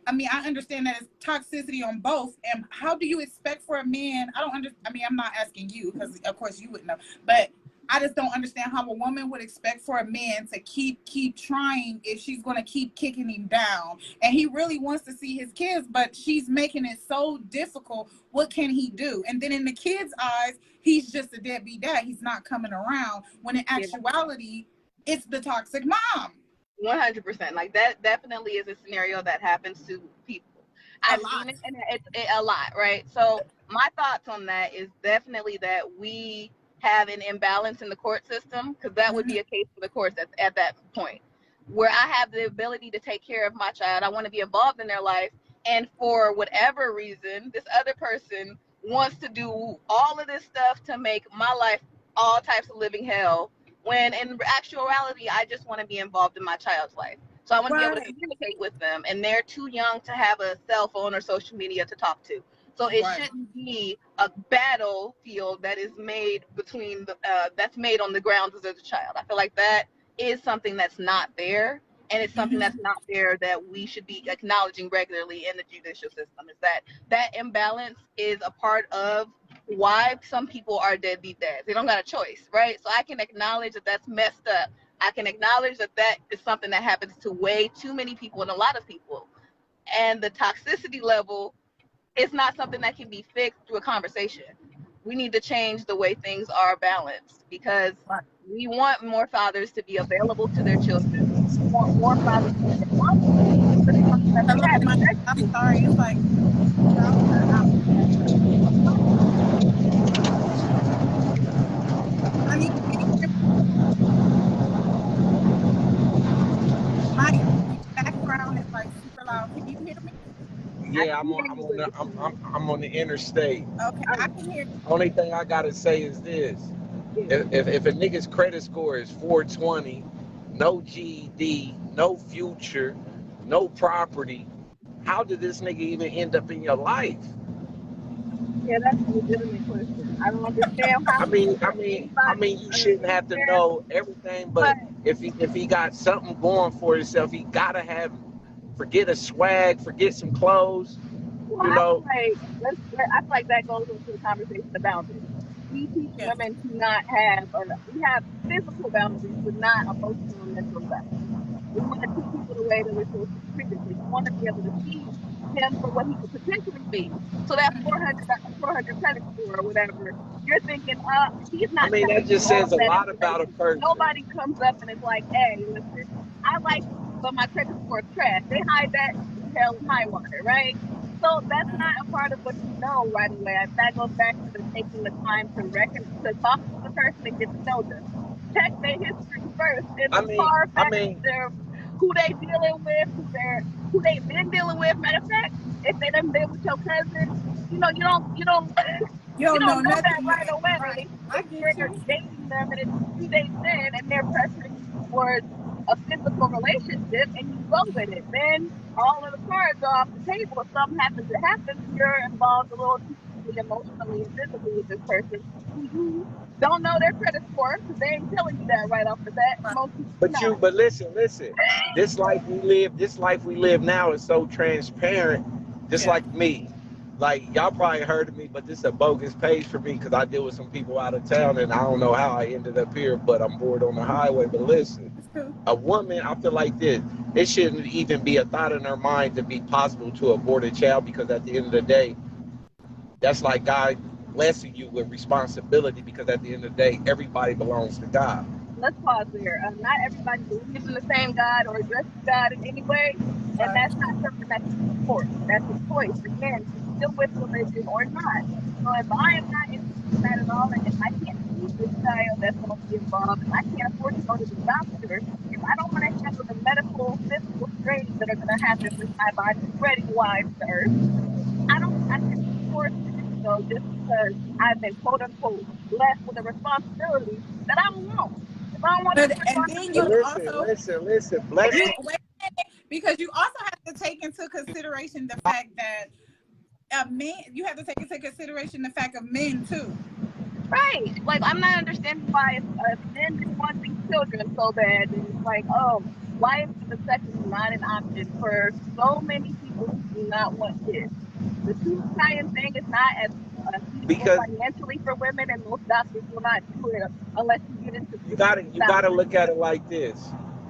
Speaker 1: I mean, I understand that it's toxicity on both. And how do you expect for a man? I don't understand. I mean, I'm not asking you because, of course, you wouldn't know. But I just don't understand how a woman would expect for a man to keep trying if she's going to keep kicking him down. And he really wants to see his kids, but she's making it so difficult. What can he do? And then in the kids' eyes, he's just a deadbeat dad. He's not coming around. When in
Speaker 2: Yeah,
Speaker 1: actuality, it's the toxic mom.
Speaker 2: 100%. Like that definitely is a scenario that happens to people.
Speaker 1: A
Speaker 2: I've
Speaker 1: lot.
Speaker 2: seen it, and it's a lot, right? So my thoughts on that is definitely that we have an imbalance in the court system because that would
Speaker 1: Mm-hmm.
Speaker 2: be a case for the courts at that point where I have the ability to take care of my child. I want to be involved in their life, and for whatever reason, this other person wants to do all of this stuff to make my life all types of living hell when in actuality I just want to be involved in my child's life. So I want to be able to
Speaker 1: Right.
Speaker 2: communicate with them, and they're too young to have a cell phone or social media to talk to. So it
Speaker 1: Right.
Speaker 2: shouldn't be a battlefield that is made between that's made on the grounds of the child. I feel like that is something that's not there, and it's something
Speaker 1: Mm-hmm.
Speaker 2: that's not there that we should be acknowledging regularly in the judicial system. Is that imbalance is a part of why some people are deadbeat dads. They don't got a choice, right? So I can acknowledge that that's messed up. I can acknowledge that that is something that happens to way too many people and a lot of people. And the toxicity level is not something that can be fixed through a conversation. We need to change the way things are balanced because
Speaker 1: Right.
Speaker 2: we want more fathers to be available to their children. We want more fathers to be responsible for the children that they
Speaker 1: Hello,
Speaker 2: have,
Speaker 1: my. I'm
Speaker 2: especially.
Speaker 1: sorry. It's like y'all cut out. Honey, can you hear me? My background is like super loud. Can you hear me?
Speaker 2: I
Speaker 3: Yeah,
Speaker 2: can hear you, but it's
Speaker 3: I'm on the interstate.
Speaker 1: Okay, I
Speaker 2: um,
Speaker 1: can hear.
Speaker 3: Only thing I gotta say is this:
Speaker 2: yeah.
Speaker 3: if a nigga's credit score is 420, no GED, no future, no property, how did this nigga even end up in your life?
Speaker 2: Yeah, that's a legitimate question. I don't understand
Speaker 3: I
Speaker 2: how
Speaker 3: mean, I mean, I
Speaker 2: anybody
Speaker 3: mean, you shouldn't have to
Speaker 2: there,
Speaker 3: know everything,
Speaker 2: but
Speaker 3: but if he got something going for himself, he gotta have. Forget a swag, forget some clothes,
Speaker 2: well,
Speaker 3: you
Speaker 2: I feel
Speaker 3: know.
Speaker 2: like I feel like that goes into the conversation of boundaries. We teach
Speaker 1: Yes,
Speaker 2: women to not have, or we have physical boundaries, but not emotional and mental boundaries. We want to treat people the way that we're supposed to be treated. So you want to be able to see him for what he could potentially be. So that 400 credit score or whatever, you're thinking, he's
Speaker 3: I
Speaker 2: not
Speaker 3: mean, that
Speaker 2: telling you
Speaker 3: just
Speaker 2: all
Speaker 3: says
Speaker 2: of
Speaker 3: a
Speaker 2: that
Speaker 3: lot about a
Speaker 2: information.
Speaker 3: person.
Speaker 2: Nobody comes up and is like, hey, listen, I like you, but my credit score is trash. They hide that through hell and high water, right? So that's not a part of what you know right away. That goes back to the taking the time to talk to the person and get to know them. Check their history first, and
Speaker 3: I
Speaker 2: as
Speaker 3: mean,
Speaker 2: far
Speaker 3: I
Speaker 2: back as
Speaker 3: mean,
Speaker 2: their who they dealing with, who they been dealing with. Matter of fact, if they done been with your cousin,
Speaker 1: You
Speaker 2: you
Speaker 1: don't
Speaker 2: don't
Speaker 1: know
Speaker 2: know that
Speaker 1: nothing
Speaker 2: right
Speaker 1: yet.
Speaker 2: away.
Speaker 1: Right. I
Speaker 2: If
Speaker 1: get
Speaker 2: you're
Speaker 1: you.
Speaker 2: dating them and it's 2 days in and they're pressuring you towards a physical relationship and you go with it, then all of the cards are off the table. If something happens, it happens, and you're involved a little too deeply emotionally and physically with this person who you don't know their credit score because they ain't telling you that right off the bat.
Speaker 1: Right.
Speaker 2: Most people do not.
Speaker 3: but listen. This life we live now is so transparent. Just
Speaker 1: Yeah.
Speaker 3: like me, like y'all probably heard of me, but this is a bogus page for me because I deal with some people out of town, and I don't know how I ended up here, but I'm bored on the highway. But listen,
Speaker 1: That's cool.
Speaker 3: a woman, I feel like this. It shouldn't even be a thought in her mind to be possible to abort a child because at the end of the day, that's like God blessing you with responsibility because at the end of the day, everybody belongs to God.
Speaker 2: Let's pause there. Not everybody believes in the same God or addresses God in any way, and
Speaker 1: Right.
Speaker 2: that's not something that you can force. That's a choice. Again, to deal with religion or not. So if I am not interested in that at all, and if I can't feed this child that's going to be involved, if I can't afford to go to the doctor, if I don't want to handle the medical, physical strains that are going to happen with my body spreading wide to earth, I shouldn't be forced to do so just because I've been quote unquote blessed with a responsibility that I don't want. If I don't want
Speaker 1: But
Speaker 2: this
Speaker 1: and then
Speaker 3: But
Speaker 1: you
Speaker 2: responsibility,
Speaker 3: listen. Blessing.
Speaker 1: you wait a minute, because you also have to take into consideration the fact that you have to take into consideration the fact of men too.
Speaker 2: right? Like I'm not understanding why if men didn't want these children so bad, then it's like, oh, why is the vasectomy not an option for so many people who do not want kids? The tube science thing is not as feasible
Speaker 3: Because
Speaker 2: financially for women, and most doctors will not do it unless you get into
Speaker 3: you gotta
Speaker 2: $50,000.
Speaker 3: look at it like this.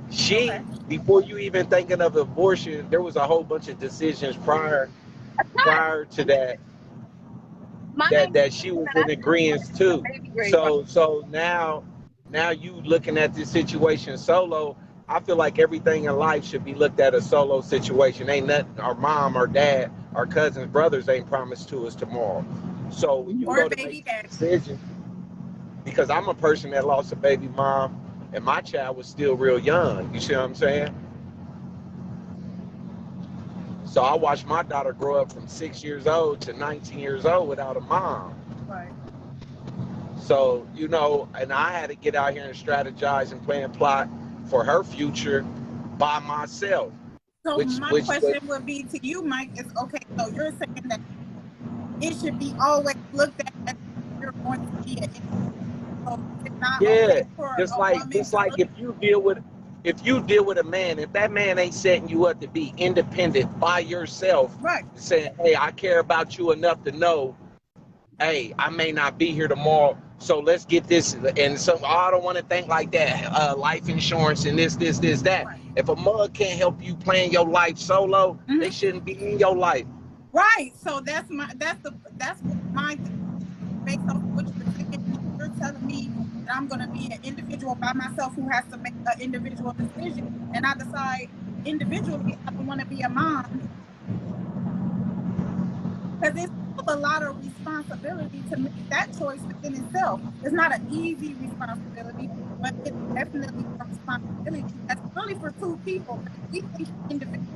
Speaker 1: Okay.
Speaker 3: She, before you even thinking of abortion, there was a whole bunch of decisions prior to that
Speaker 2: My main
Speaker 3: that she
Speaker 2: decision
Speaker 3: was
Speaker 2: that I
Speaker 3: in
Speaker 2: still
Speaker 3: agreement
Speaker 2: want is a
Speaker 3: to.
Speaker 2: baby grade.
Speaker 3: So now you looking at this situation solo. I feel like everything in life should be looked at a solo situation. Ain't nothing our mom, our dad, our cousins, brothers ain't promised to us tomorrow. So when you
Speaker 1: Or a
Speaker 3: go to
Speaker 1: baby
Speaker 3: make
Speaker 1: daddy.
Speaker 3: these decisions, because I'm a person that lost a baby mom and my child was still real young. You see what I'm saying? So I watched my daughter grow up from 6 years old to 19 years old without a mom.
Speaker 1: Right.
Speaker 3: So, and I had to get out here and strategize and plan plot for her future by myself,
Speaker 1: So my
Speaker 3: which
Speaker 1: question would be to you, Mike, is okay, so you're saying that it should be always looked at as you're going to be an individual. So it's not
Speaker 3: yeah,
Speaker 1: okay for
Speaker 3: just
Speaker 1: a woman to
Speaker 3: like
Speaker 1: look.
Speaker 3: if you deal with a man, if that man ain't setting you up to be independent by yourself,
Speaker 1: Right.
Speaker 3: saying, hey, I care about you enough to know, hey, I may not be here tomorrow, so let's get this. And so, oh, I don't want to think like that. Life insurance and this, that.
Speaker 1: Right.
Speaker 3: If a mug can't help you plan your life solo, they
Speaker 1: Mm-hmm.
Speaker 3: shouldn't be in your life.
Speaker 1: Right. So that's what my thing, based off of what you're saying. You're telling me that I'm going to be an individual by myself who has to make an individual decision, and I decide individually I don't want to be a mom because it's still a lot of responsibility to make that choice within itself. It's not an easy responsibility, but it's definitely a responsibility that's really for two people. Because we think individually.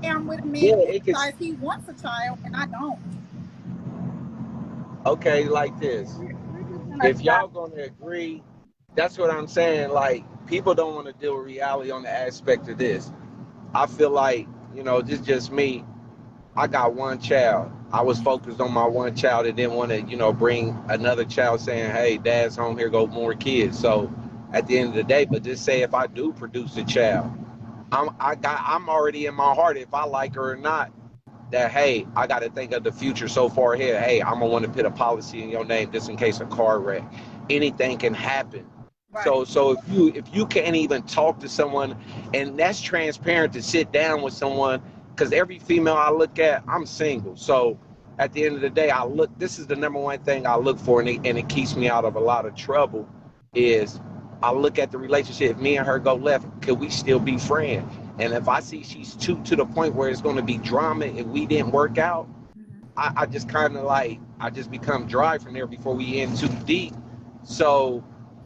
Speaker 1: Say I'm with a man
Speaker 3: Yeah,
Speaker 1: who
Speaker 3: it can.
Speaker 1: decides he wants a child and I don't.
Speaker 3: Okay, like this.
Speaker 2: We're just gonna
Speaker 3: If
Speaker 2: stop.
Speaker 3: y'all gonna agree, that's what I'm saying. Like, people don't want to deal with reality on the aspect of this. I feel like, this just me. I got one child. I was focused on my one child and didn't want to, bring another child saying, hey, dad's home, here go more kids. So at the end of the day, but just say if I do produce a child, I'm already in my heart, if I like her or not, that hey, I got to think of the future so far ahead. Hey, I'm gonna want to put a policy in your name just in case a car wreck. Anything can happen.
Speaker 1: Right.
Speaker 3: So if you can't even talk to someone, and that's transparent to sit down with someone, because every female I look at, I'm single. So at the end of the day, this is the number one thing I look for, and it keeps me out of a lot of trouble, is I look at the relationship. If me and her go left, could we still be friends? And if I see she's too to the point where it's going to be drama if we didn't work out, I just kind of I just become dry from there before we end too deep. So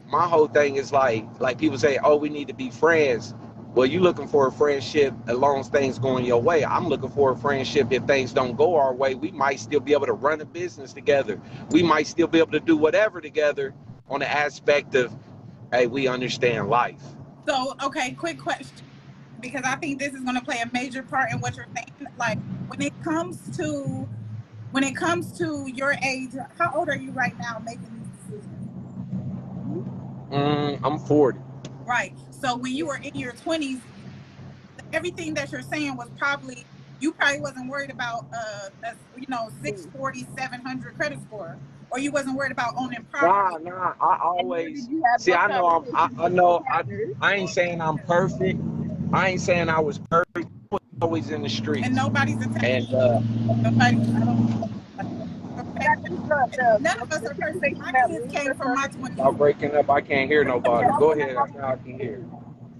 Speaker 3: my whole thing is like people say, oh, we need to be friends. Well, you looking for a friendship as long as things going your way. I'm looking for a friendship if things don't go our way. We might still be able to run a business together. We might still be able to do whatever together on the aspect of, hey, we understand life.
Speaker 1: So, okay, quick question, because I think this is going to play a major part in what you're saying. Like when it comes to your age, how old are you right now making these decisions?
Speaker 3: I'm 40.
Speaker 1: Right. So when you were in your 20s, everything that you're saying was probably, you probably wasn't worried about 640, 700 credit score, or you wasn't worried about owning property.
Speaker 3: Nah. I always see. I know. I know. I ain't saying I'm perfect. I ain't saying I was perfect. I was always in the streets.
Speaker 1: And nobody's attacking. None of us are perfect. My kids came from my 20s.
Speaker 3: Y'all breaking up. I can't hear nobody. Go ahead. Now I can hear.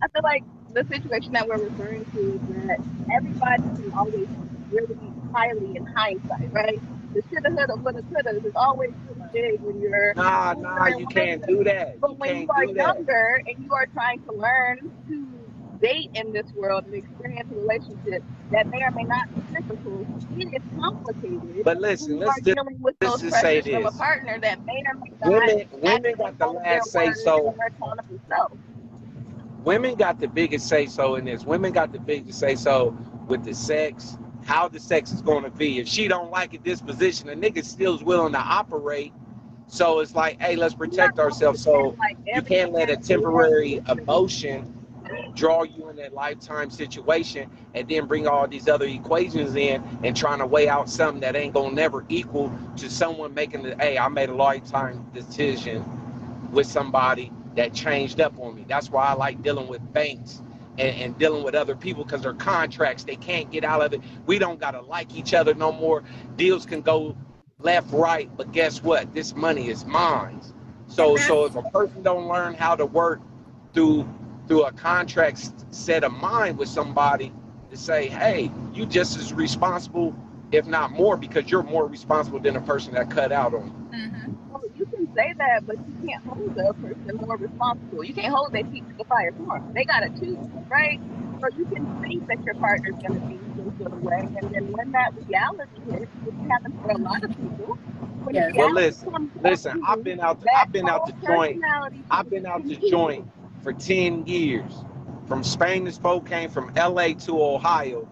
Speaker 2: I feel like the situation that we're referring to is that everybody can always really highly in hindsight, right? The shoulda, woulda, coulda is always really big when you're
Speaker 3: Nah, you can't do that.
Speaker 2: But when you are younger and you are trying to learn to date in this world and experience a relationship that may or may not be physical, it is complicated.
Speaker 3: But listen,
Speaker 2: let's dealing with those pressures from a partner that may or may not.
Speaker 3: Women got the last say so. Women got the biggest say so in this. Women got the biggest say so with the sex, how the sex is going to be. If she don't like it, this position, a nigga still is willing to operate. So it's like, hey, let's protect ourselves. So you can't let a temporary emotion draw you in that lifetime situation and then bring all these other equations in and trying to weigh out something that ain't gonna never equal to someone making the, hey, I made a lifetime decision with somebody that changed up on me. That's why I like dealing with banks and dealing with other people, because they're contracts. They can't get out of it. We don't gotta like each other no more. Deals can go left, right, but guess what? This money is mine. So if a person don't learn how to work through a contract set of mind with somebody to say, hey, you just as responsible, if not more, because you're more responsible than a person that cut out on you.
Speaker 2: Well, you can say that, but you can't hold the person more responsible. You can't hold their feet to the fire for them. They gotta choose, right? So you can think that your partner's gonna be some sort of way, and then when that reality hits, which happens for a lot of people.
Speaker 3: Well, listen. I've been out the joint for 10 years. From Spain to Spokane, from LA to Ohio.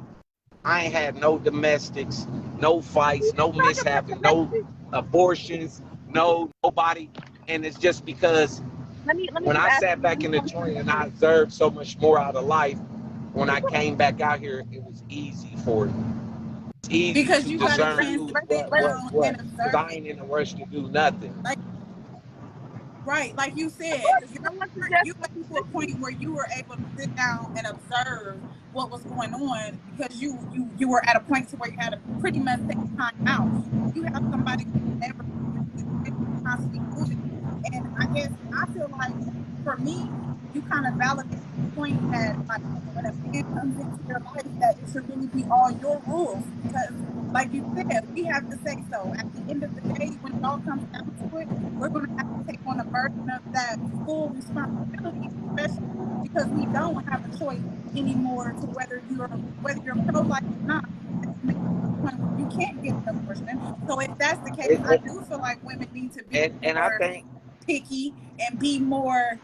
Speaker 3: I ain't had no domestics, no fights, no mishaps, no abortions, nobody. And it's just because when I sat back in the joint and I observed so much more out of life, when I came back out here, it was easy for me. It's easy
Speaker 1: because
Speaker 3: to
Speaker 1: you
Speaker 3: discern what. Because I ain't in a rush to do nothing.
Speaker 1: Right, like you said, you went to a point where you were able to sit down and observe what was going on, because you were at a point to where you had to pretty much take time out. You have somebody who never constantly moving, and I guess I feel like for me, you kind of validate the point that like when a man comes into your life, that it should really be all your rules, because like you said, we have to say so. At the end of the day, when it all comes down to it, we're going to have to take on the burden of that full responsibility, especially because we don't have a choice anymore to whether you're pro-life or not. You can't get an abortion. So if that's the case, I do feel like women need to be more picky and be more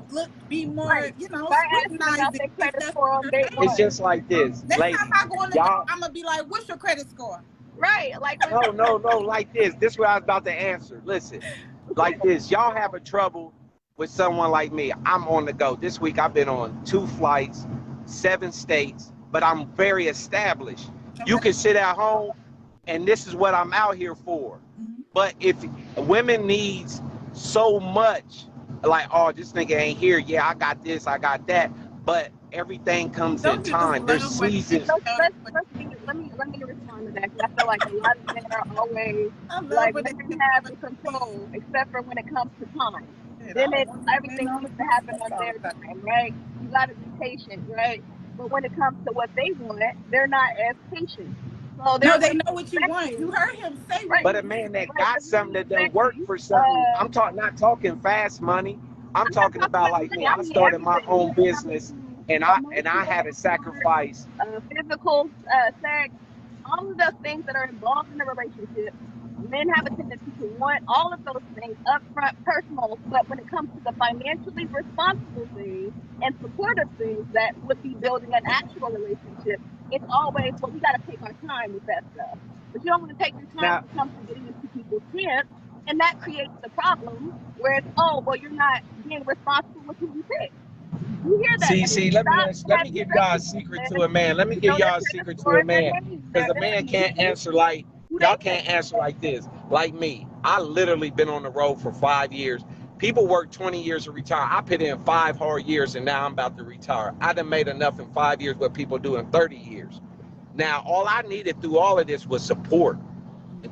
Speaker 1: scrutinizing.
Speaker 3: It's just like this.
Speaker 1: Next time I go on the date, I'm gonna be like, what's your credit score?
Speaker 2: Right, like
Speaker 3: no, like this. This is what I was about to answer. Listen, like this. Y'all having trouble with someone like me. I'm on the go. This week I've been on 2 flights, 7 states, but I'm very established. You can sit at home, and this is what I'm out here for. But if women needs so much, like, oh, this nigga ain't here. Yeah, I got this, I got that. but everything comes in
Speaker 1: Don't you just
Speaker 3: time. There's
Speaker 1: love when
Speaker 3: seasons.
Speaker 2: Let me respond to that because I feel like a lot of men are always
Speaker 1: I love
Speaker 2: like
Speaker 1: when
Speaker 2: women
Speaker 1: they
Speaker 2: have the control, except for when it comes to time.
Speaker 1: shit.
Speaker 2: Then
Speaker 1: I
Speaker 2: it
Speaker 1: want men
Speaker 2: everything
Speaker 1: on the
Speaker 2: needs to happen
Speaker 1: process
Speaker 2: on
Speaker 1: all
Speaker 2: their
Speaker 1: the time.
Speaker 2: time, right? You got to be patient, right? But when it comes to what they want, they're not as patient. So
Speaker 1: No,
Speaker 2: they're
Speaker 1: they
Speaker 2: really
Speaker 1: know what you want. You
Speaker 2: expecting,
Speaker 1: heard him say what
Speaker 2: right?
Speaker 3: But
Speaker 1: he
Speaker 3: a man that
Speaker 2: Right?
Speaker 3: got
Speaker 2: They're
Speaker 3: something
Speaker 2: really
Speaker 3: that done work
Speaker 2: expecting.
Speaker 3: for something, I'm talking not talking fast money. I'm
Speaker 2: I'm not
Speaker 3: talking
Speaker 2: talking
Speaker 3: about
Speaker 2: about
Speaker 3: like
Speaker 2: money.
Speaker 3: me.
Speaker 2: I
Speaker 3: I
Speaker 2: mean
Speaker 3: started my
Speaker 2: everything.
Speaker 3: own
Speaker 2: When it comes
Speaker 3: business
Speaker 2: to
Speaker 3: and I
Speaker 2: emotional
Speaker 3: had to
Speaker 2: support,
Speaker 3: sacrifice.
Speaker 2: physical sex, all of those things that are involved in a relationship. Men have a tendency to want all of those things upfront, personal, but when it comes to the financially responsible things and supportive things that would be building an actual relationship, it's always, well, we got to take our time with that stuff. But you don't want to take your time
Speaker 3: Now,
Speaker 2: when it comes to getting into people's heads, and that creates the problem where it's, oh, well, you're not being responsible with who you pick. You hear that,
Speaker 3: see,
Speaker 2: and
Speaker 3: see,
Speaker 2: stop
Speaker 3: let me
Speaker 2: having
Speaker 3: give
Speaker 2: sex
Speaker 3: y'all a
Speaker 2: with those
Speaker 3: secret to
Speaker 2: men.
Speaker 3: a man. Let me
Speaker 2: You
Speaker 3: give
Speaker 2: know,
Speaker 3: y'all a
Speaker 2: they're paying
Speaker 3: secret to
Speaker 2: for
Speaker 3: a
Speaker 2: in their
Speaker 3: man.
Speaker 2: name.
Speaker 3: Because a
Speaker 2: They're
Speaker 3: man can't
Speaker 2: leading
Speaker 3: answer like
Speaker 2: who they
Speaker 3: y'all
Speaker 2: pick.
Speaker 3: can't answer like this. Like me. I literally been on the road for 5 years. People work 20 years to retire. I put in 5 hard years and now I'm about to retire. I done made enough in 5 years what people do in 30 years. Now all I needed through all of this was support.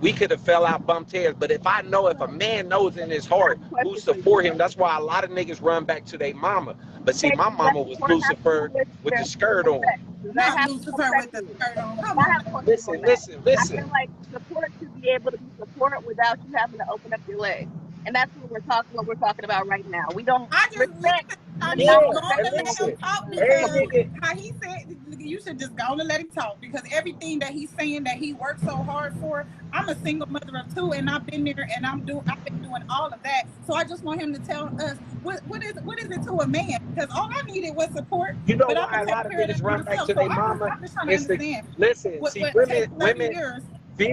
Speaker 3: We could have fell out, bumped heads, but if I know, if a man knows in his
Speaker 2: I
Speaker 3: heart
Speaker 2: have a
Speaker 3: who
Speaker 2: question for you.
Speaker 3: support him, that's why a lot of niggas run back to their mama. But see,
Speaker 2: Okay,
Speaker 3: my
Speaker 2: does that
Speaker 3: mama was
Speaker 2: support have to do
Speaker 3: Lucifer with the
Speaker 2: with
Speaker 3: skirt
Speaker 2: the
Speaker 3: on.
Speaker 2: sex? Does that
Speaker 1: Not
Speaker 2: have to come
Speaker 1: Lucifer with the
Speaker 2: sexually?
Speaker 1: skirt on.
Speaker 2: Because
Speaker 1: Come
Speaker 2: I
Speaker 1: on
Speaker 2: have
Speaker 1: now.
Speaker 2: a question on
Speaker 3: Listen,
Speaker 2: that.
Speaker 3: listen,
Speaker 2: I feel
Speaker 3: listen.
Speaker 2: like support should be able to be support without you having to open up your legs. And that's what we're talking about right now. We don't
Speaker 1: I just
Speaker 2: respect
Speaker 1: listen,
Speaker 2: the
Speaker 1: Shanice.
Speaker 3: Yeah,
Speaker 1: Go on
Speaker 3: and
Speaker 1: and let him
Speaker 3: listen.
Speaker 2: non-sexual
Speaker 1: talk
Speaker 3: Every
Speaker 1: because
Speaker 2: support.
Speaker 3: nigga,
Speaker 1: how he said you should just go on and let him talk because everything that he's saying that he worked so hard for. I'm a single mother of two, and I've been there, and I've been doing all of that. So I just want him to tell us what is it to a man? Because all I needed was support,
Speaker 3: you know
Speaker 1: but I'm
Speaker 3: why
Speaker 1: gonna
Speaker 3: a lot
Speaker 1: take
Speaker 3: of
Speaker 1: care of
Speaker 3: niggas
Speaker 1: that
Speaker 3: run back
Speaker 1: myself.
Speaker 3: to
Speaker 1: So
Speaker 3: their mama?
Speaker 1: I'm just trying to
Speaker 3: It's the
Speaker 1: understand
Speaker 3: listen. See,
Speaker 1: what take 30
Speaker 3: women,
Speaker 1: years.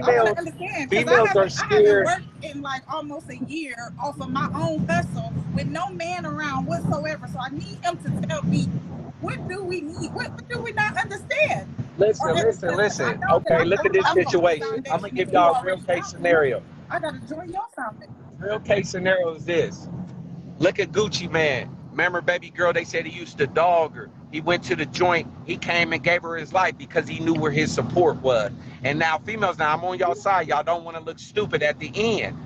Speaker 1: I want to
Speaker 3: females,
Speaker 1: understand because
Speaker 3: females are
Speaker 1: I haven't
Speaker 3: scared.
Speaker 1: worked in like almost a year off of my own hustle with no man around whatsoever. So I need him to tell me what do we need? What do we not understand? Or
Speaker 3: Listen, listen,
Speaker 1: because I
Speaker 3: listen.
Speaker 1: know that
Speaker 3: Okay, look at this
Speaker 1: I'm on the
Speaker 3: situation. I'm gonna
Speaker 1: foundation
Speaker 3: give
Speaker 1: and you
Speaker 3: y'all a real
Speaker 1: already
Speaker 3: case
Speaker 1: got one.
Speaker 3: scenario.
Speaker 1: I gotta join your foundation.
Speaker 3: Real case scenario is this. Look at Gucci Man. Remember baby girl, they said he used to dog her. He went to the joint, he came and gave her his life because he knew where his support was. And now females, now I'm on y'all side. Y'all don't want to look stupid at the end.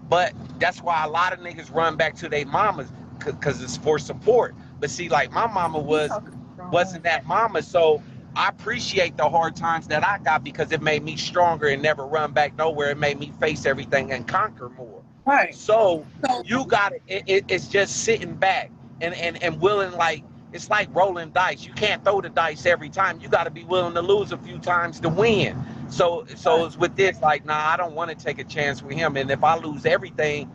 Speaker 3: But that's why a lot of niggas run back to their mamas because it's for support. But see, like my mama
Speaker 1: He talking strong.
Speaker 3: wasn't that mama, so I appreciate the hard times that I got because it made me stronger and never run back nowhere. It made me face everything and conquer more.
Speaker 1: Right.
Speaker 3: So
Speaker 1: So
Speaker 3: you got it's just sitting back and willing, like it's like rolling dice. You can't throw the dice every time. You got to be willing to lose a few times to win. So
Speaker 1: right.
Speaker 3: it's with this, like, nah, I don't want to take a chance with him. And if I lose everything,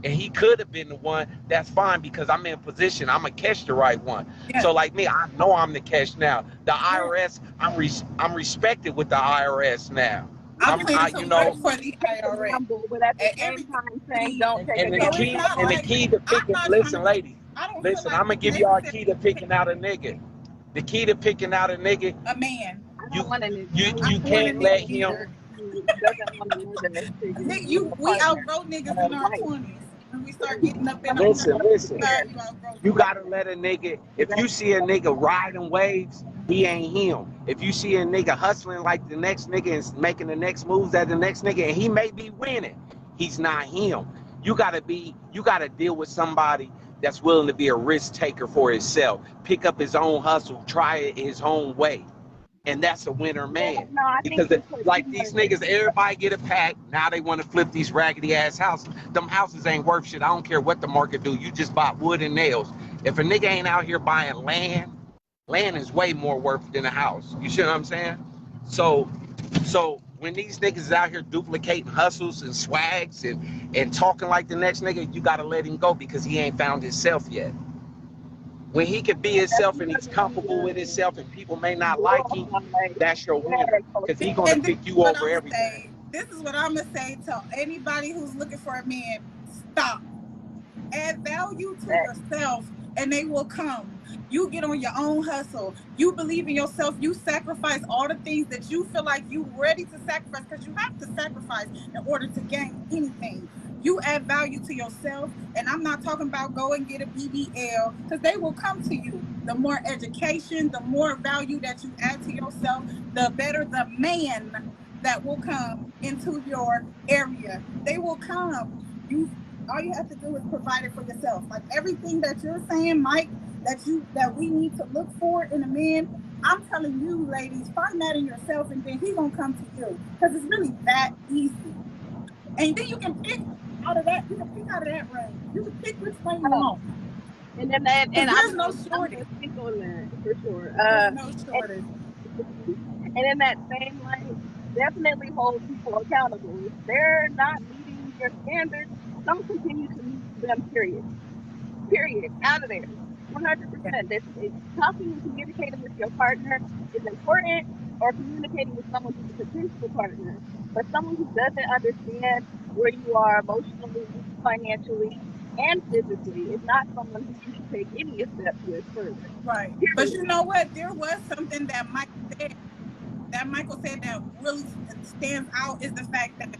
Speaker 3: and he could have been the one, that's fine because I'm in position. I'm gonna catch the right one.
Speaker 1: Yeah.
Speaker 3: So like me, I know I'm the catch now. The
Speaker 1: Yeah.
Speaker 3: IRS, I'm respected with the IRS now.
Speaker 1: I
Speaker 2: Looking
Speaker 1: plan
Speaker 2: for
Speaker 3: I
Speaker 1: to
Speaker 3: you
Speaker 1: work
Speaker 3: know,
Speaker 2: somebody
Speaker 1: for
Speaker 2: to
Speaker 1: the
Speaker 2: take a
Speaker 1: IRS
Speaker 2: gamble, but at the
Speaker 1: and
Speaker 2: same
Speaker 1: everything
Speaker 2: time
Speaker 1: I
Speaker 2: saying
Speaker 1: need.
Speaker 2: don't take a
Speaker 3: and the
Speaker 1: So it's
Speaker 2: gamble.
Speaker 3: key
Speaker 1: not
Speaker 3: and the
Speaker 1: like
Speaker 3: key to
Speaker 1: I'm
Speaker 3: picking.
Speaker 1: not trying
Speaker 3: Listen,
Speaker 1: to take.
Speaker 3: ladies,
Speaker 1: I don't feel
Speaker 3: listen.
Speaker 1: like
Speaker 3: I'm gonna
Speaker 1: it's
Speaker 3: give y'all a
Speaker 1: necessary
Speaker 3: key to
Speaker 1: to pick
Speaker 3: picking out a nigga. The key to picking out a nigga,
Speaker 1: a man.
Speaker 2: I
Speaker 3: you
Speaker 2: don't want a nigga. I
Speaker 1: I
Speaker 2: want
Speaker 3: you
Speaker 1: don't want a
Speaker 3: can't
Speaker 2: somebody
Speaker 1: nigga
Speaker 3: let
Speaker 2: else
Speaker 3: him.
Speaker 1: either.
Speaker 2: who doesn't want a monogamous figure.
Speaker 1: Nick,
Speaker 2: I want a
Speaker 1: we
Speaker 2: partner,
Speaker 1: outgrow niggas
Speaker 2: a
Speaker 1: in our
Speaker 2: wife.
Speaker 1: 20s. When we start getting up in our
Speaker 3: Listen, listen.
Speaker 1: you outgrow
Speaker 3: You
Speaker 1: niggas.
Speaker 3: gotta let a nigga. If
Speaker 2: That's
Speaker 3: you see a nigga riding waves, he ain't him. If you see a nigga hustling like the next nigga and making the next moves as the next nigga, and he may be winning, he's not him. You gotta deal with somebody that's willing to be a risk taker for himself, pick up his own hustle, try it his own way, and that's a winner
Speaker 2: yeah.
Speaker 3: man.
Speaker 2: No, I think
Speaker 3: Because
Speaker 2: you put too
Speaker 3: like
Speaker 2: much.
Speaker 3: these niggas, everybody get a pack. Now they want to flip these raggedy ass houses. Them houses ain't worth shit. I don't care what the market do. You just buy wood and nails. If a nigga ain't out here buying land, land is way more worth than a house. You see what I'm saying? So, so when these niggas is out here duplicating hustles and swags and talking like the next nigga, you gotta let him go because he ain't found himself yet. When he can be
Speaker 2: That's
Speaker 3: himself and he's
Speaker 2: because of
Speaker 3: comfortable with himself and people may not like him,
Speaker 2: glorified
Speaker 3: that's your winner
Speaker 2: swag culture.
Speaker 3: because he's gonna
Speaker 1: And this
Speaker 3: pick
Speaker 1: is
Speaker 3: you
Speaker 1: what
Speaker 3: over
Speaker 1: I'm gonna
Speaker 3: everything.
Speaker 1: say. This is what I'm gonna say to anybody who's looking for a man. Stop. Add value to
Speaker 2: That
Speaker 1: yourself and they will come. You get on your own hustle. You believe in yourself. You sacrifice all the things that you feel like you ready to sacrifice because you have to sacrifice in order to gain anything. You add value to yourself, and I'm not talking about go and get a BBL, because they will come to you. The more education, the more value that you add to yourself, the better the man that will come into your area. They will come. You All you have to do is provide it for yourself. Like everything that you're saying, Mike, that we need to look for in a man. I'm telling you, ladies, find that in yourself, and then he gonna come to you, because it's really that easy. And then you can pick out of that. You can pick out of that range. You can pick which one you want.
Speaker 2: And then that,
Speaker 1: Because
Speaker 2: and
Speaker 1: there's no
Speaker 2: I'm
Speaker 1: shortage.
Speaker 2: gonna speak on that for sure.
Speaker 1: There's no shortage.
Speaker 2: And in that same light, definitely hold people accountable. If they're not meeting your standards, don't continue to meet them. Period. Period. Out of there. 100%. Talking and communicating with your partner is important, or communicating with someone who's a potential partner. But someone who doesn't understand where you are emotionally, financially, and physically is not someone who you should take any steps with further.
Speaker 1: Right. But
Speaker 2: Period.
Speaker 1: you know what? There was something that Michael said that really stands out, is the fact that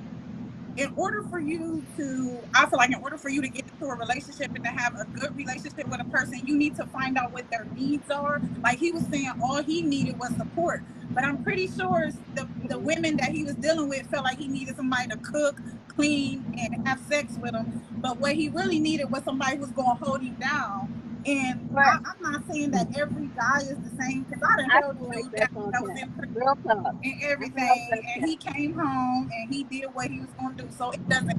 Speaker 1: in order for you to, I feel like in order for you to get into a relationship and to have a good relationship with a person, you need to find out what their needs are. Like he was saying, all he needed was support. But I'm pretty sure the women that he was dealing with felt like he needed somebody to cook, clean, and have sex with him. But what he really needed was somebody who's going to hold him down. And
Speaker 2: But
Speaker 1: I'm not saying that every guy is the same, because I done
Speaker 2: I
Speaker 1: held
Speaker 2: feel
Speaker 1: a
Speaker 2: like
Speaker 1: dude down
Speaker 2: that's on
Speaker 1: that was
Speaker 2: cap.
Speaker 1: in prison
Speaker 2: Real talk.
Speaker 1: and
Speaker 2: I feel like
Speaker 1: everything,
Speaker 2: that's
Speaker 1: and
Speaker 2: cap.
Speaker 1: he came home and he did what he was going to do. So it doesn't.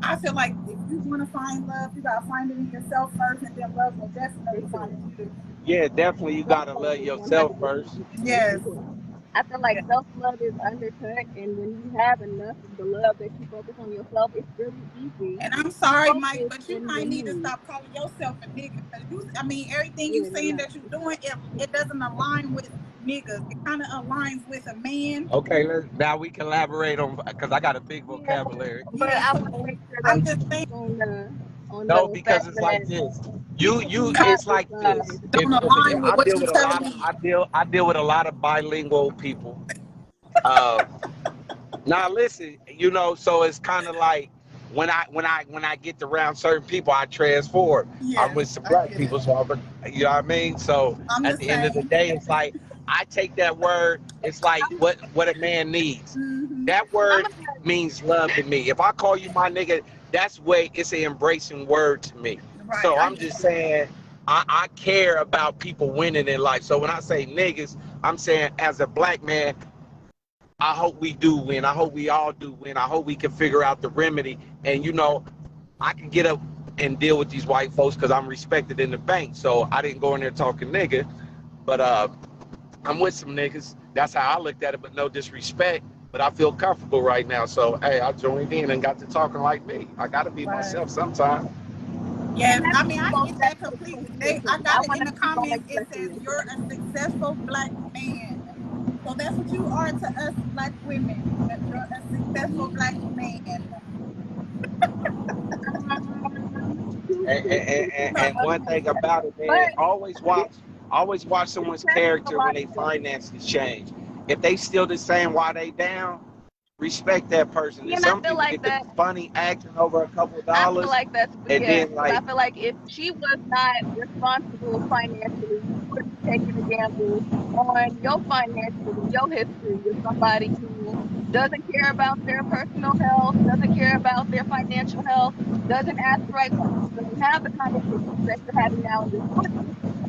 Speaker 1: I feel like if you want to find love, you gotta find it in yourself first, and then love will
Speaker 2: For
Speaker 1: definitely
Speaker 2: sure.
Speaker 1: find you.
Speaker 3: Yeah, definitely. You gotta
Speaker 2: Self-love
Speaker 3: love
Speaker 2: is
Speaker 3: yourself
Speaker 2: 100%
Speaker 3: first.
Speaker 2: most
Speaker 1: Yes.
Speaker 2: important. I feel like self-love is undercut, and when you have enough of the love that you focus on yourself, it's really easy
Speaker 1: And I'm
Speaker 2: to
Speaker 1: sorry, Mike,
Speaker 2: focus
Speaker 1: but you
Speaker 2: in the
Speaker 1: might need to
Speaker 2: needs.
Speaker 1: stop calling yourself a nigga. Cause everything you
Speaker 2: Yeah, no
Speaker 1: saying
Speaker 2: lie.
Speaker 1: that you're doing, it doesn't align with niggas. It kind of aligns with a man.
Speaker 3: Okay, now we can elaborate on, because I got a big
Speaker 2: Yeah,
Speaker 3: vocabulary.
Speaker 2: but
Speaker 1: Yeah,
Speaker 2: I
Speaker 1: so
Speaker 2: want to make sure that
Speaker 1: I'm
Speaker 2: we
Speaker 1: just saying,
Speaker 2: speak on
Speaker 3: No,
Speaker 2: the fact
Speaker 3: because it's like
Speaker 2: that
Speaker 3: this.
Speaker 2: people do not
Speaker 3: It's like this.
Speaker 2: decide.
Speaker 1: don't
Speaker 3: If
Speaker 1: align with
Speaker 3: I
Speaker 1: what
Speaker 3: deal
Speaker 1: you're
Speaker 3: with a
Speaker 1: telling
Speaker 3: lot of,
Speaker 1: me.
Speaker 3: I deal with a lot of bilingual people. Uh, Now listen, so it's kind of like when I get around certain people, I transform. I'm
Speaker 1: Yes,
Speaker 3: with some
Speaker 1: I
Speaker 3: black
Speaker 1: get it.
Speaker 3: people, so you know what I mean. So
Speaker 1: I'm the
Speaker 3: at the end of the
Speaker 1: same.
Speaker 3: day, it's like I take that word. It's like what a man needs.
Speaker 1: Hmm.
Speaker 3: That
Speaker 2: I'm
Speaker 3: word
Speaker 2: gonna,
Speaker 3: means love to me. If I call you my nigga, it's an embracing word to me.
Speaker 1: Right,
Speaker 3: So
Speaker 1: I
Speaker 3: I'm
Speaker 1: get
Speaker 3: just
Speaker 1: it.
Speaker 3: saying I care about people winning in life. So when I say niggas, I'm saying as a black man, I hope we do win. I hope we all do win. I hope we can figure out the remedy. And I can get up and deal with these white folks because I'm respected in the bank. So I didn't go in there talking nigga, but I'm with some niggas. That's how I looked at it, but no disrespect. But I feel comfortable right now. So hey, I joined in and got to talking like me. I gotta be
Speaker 1: Right.
Speaker 3: myself sometime.
Speaker 2: and
Speaker 1: Yes,
Speaker 2: that
Speaker 1: I
Speaker 2: goes
Speaker 1: get
Speaker 2: back
Speaker 1: that
Speaker 2: to
Speaker 1: completely. I
Speaker 2: expression.
Speaker 1: got
Speaker 2: I
Speaker 1: it
Speaker 2: want
Speaker 1: in
Speaker 2: to
Speaker 1: the
Speaker 2: speak on
Speaker 1: comments. It
Speaker 2: expressing
Speaker 1: says you're
Speaker 2: yourself.
Speaker 1: a successful black man. So that's what you are to us black women. That you're a successful black man.
Speaker 3: And one thing about it, man,
Speaker 2: But
Speaker 3: always watch someone's
Speaker 2: success is a
Speaker 3: character when
Speaker 2: lot
Speaker 3: they
Speaker 2: of things.
Speaker 3: finances change. If they still the same while they down, respect that person. And
Speaker 2: And I
Speaker 3: some
Speaker 2: feel
Speaker 3: people
Speaker 2: like
Speaker 3: get the
Speaker 2: that.
Speaker 3: funny acting over a couple of
Speaker 2: I feel
Speaker 3: dollars,
Speaker 2: like that's
Speaker 3: and
Speaker 2: BS,
Speaker 3: then
Speaker 2: because I
Speaker 3: like,
Speaker 2: feel like if she was not responsible financially, you would be taking a gamble on your finances and your history with somebody who doesn't care about their personal health, doesn't care about their financial health, doesn't ask the right questions, doesn't have the conversations that you're having now in this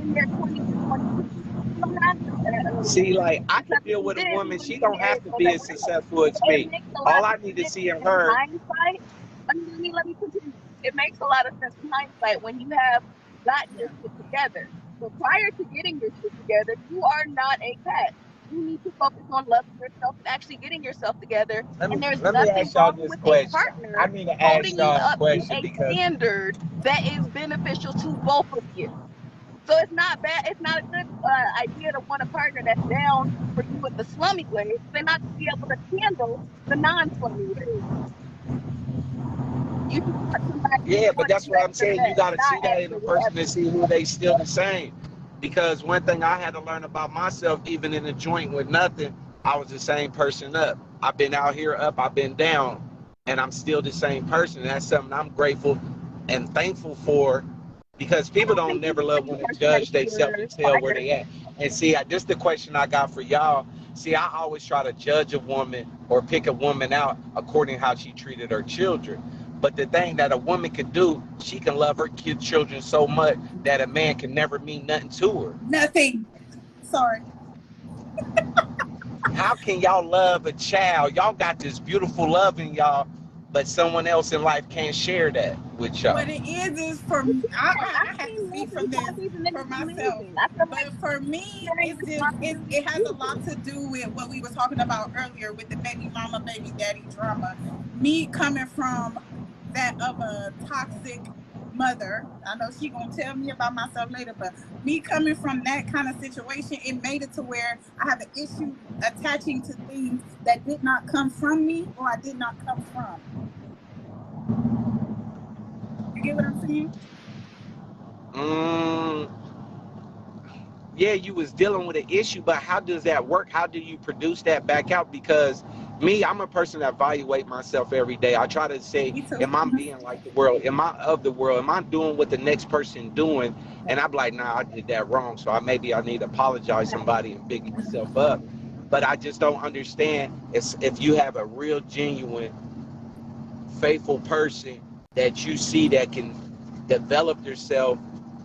Speaker 2: in their 20s and 22. You don't have that early
Speaker 3: see,
Speaker 2: on.
Speaker 3: like I
Speaker 2: Because
Speaker 3: can
Speaker 2: if
Speaker 3: deal
Speaker 2: you
Speaker 3: with a
Speaker 2: did, you
Speaker 3: woman.
Speaker 2: would
Speaker 3: She
Speaker 2: have been
Speaker 3: don't have
Speaker 2: married
Speaker 3: to
Speaker 2: so
Speaker 3: be
Speaker 2: that
Speaker 3: as
Speaker 2: way.
Speaker 3: successful as
Speaker 2: It
Speaker 3: me.
Speaker 2: makes a lot
Speaker 3: All I
Speaker 2: of
Speaker 3: need to
Speaker 2: sense
Speaker 3: see in
Speaker 2: in
Speaker 3: her.
Speaker 2: hindsight. Let me continue. It makes a lot of sense in hindsight when you have gotten your
Speaker 1: Yeah.
Speaker 2: shit together. But prior to getting your shit together, you are not a catch. You need to focus on loving yourself and actually getting yourself together.
Speaker 3: Let
Speaker 2: And
Speaker 3: me
Speaker 2: there's
Speaker 3: let me
Speaker 2: nothing
Speaker 3: ask y'all
Speaker 2: wrong
Speaker 3: this
Speaker 2: with a
Speaker 3: question. I
Speaker 2: partner
Speaker 3: need to ask
Speaker 2: holding you
Speaker 3: y'all a
Speaker 2: up to
Speaker 3: question
Speaker 2: a
Speaker 3: because
Speaker 2: standard that is beneficial to both of you. So it's not bad. It's not a good idea to want a partner that's down for you with the slummy ways. They're not going to be able to handle the non-slummy ways. You should want somebody who's
Speaker 3: yeah, but
Speaker 2: going to
Speaker 3: that's
Speaker 2: be
Speaker 3: what
Speaker 2: at
Speaker 3: I'm
Speaker 2: your
Speaker 3: saying. You
Speaker 2: best,
Speaker 3: got to
Speaker 2: not
Speaker 3: see
Speaker 2: at
Speaker 3: that in a
Speaker 2: your
Speaker 3: person to
Speaker 2: whatever.
Speaker 3: see who they still the same. Because one thing I had to learn about myself, even in a joint with nothing, I was the same person up. I've been out here up, I've been down. and I'm still the same person. And that's something I'm grateful and thankful for, because
Speaker 2: I
Speaker 3: people
Speaker 2: don't
Speaker 3: don't
Speaker 2: think you're
Speaker 3: never
Speaker 2: the
Speaker 3: love
Speaker 2: same
Speaker 3: when they
Speaker 2: person as
Speaker 3: judge themselves
Speaker 2: your
Speaker 3: and tell where
Speaker 2: fire.
Speaker 3: they at. And see, this the question I got for y'all. See, I always try to judge a woman or pick a woman out according to how she treated her children. But the thing that a woman could do, she can love her children so much that a man can never mean nothing to her.
Speaker 1: Nothing. Sorry.
Speaker 3: How can y'all love a child? Y'all got this beautiful love in y'all, but someone else in life can't share that with
Speaker 1: What
Speaker 3: y'all.
Speaker 1: it is for
Speaker 2: But
Speaker 1: me.
Speaker 2: I
Speaker 1: I have to
Speaker 2: seen
Speaker 1: speak
Speaker 2: love in
Speaker 1: from this
Speaker 2: qualities and it
Speaker 1: for
Speaker 2: is
Speaker 1: myself.
Speaker 2: amazing. I feel like
Speaker 1: But for me,
Speaker 2: sharing
Speaker 1: it's
Speaker 2: this
Speaker 1: just
Speaker 2: responsibility
Speaker 1: it
Speaker 2: is
Speaker 1: has a lot
Speaker 2: beautiful.
Speaker 1: to do with what we were talking about earlier with the baby mama, baby daddy drama. Me coming from that of a toxic mother. I know she gonna tell me about myself later, but me coming from that kind of situation, it made it to where I have an issue attaching to things that did not come from me or I did not come from. You get what I'm saying?
Speaker 3: Mm, yeah, you was dealing with an issue, but how does that work? How do you produce that back out? Because me, I'm a person that evaluate myself every day. I try to say,
Speaker 1: Me too.
Speaker 3: am I being like the world? Am I of the world? Am I doing what the next person doing? And I'm like, nah, I did that wrong. So I need to apologize to somebody and pick myself up. But I just don't understand if you have a real genuine faithful person that you see that can develop themselves,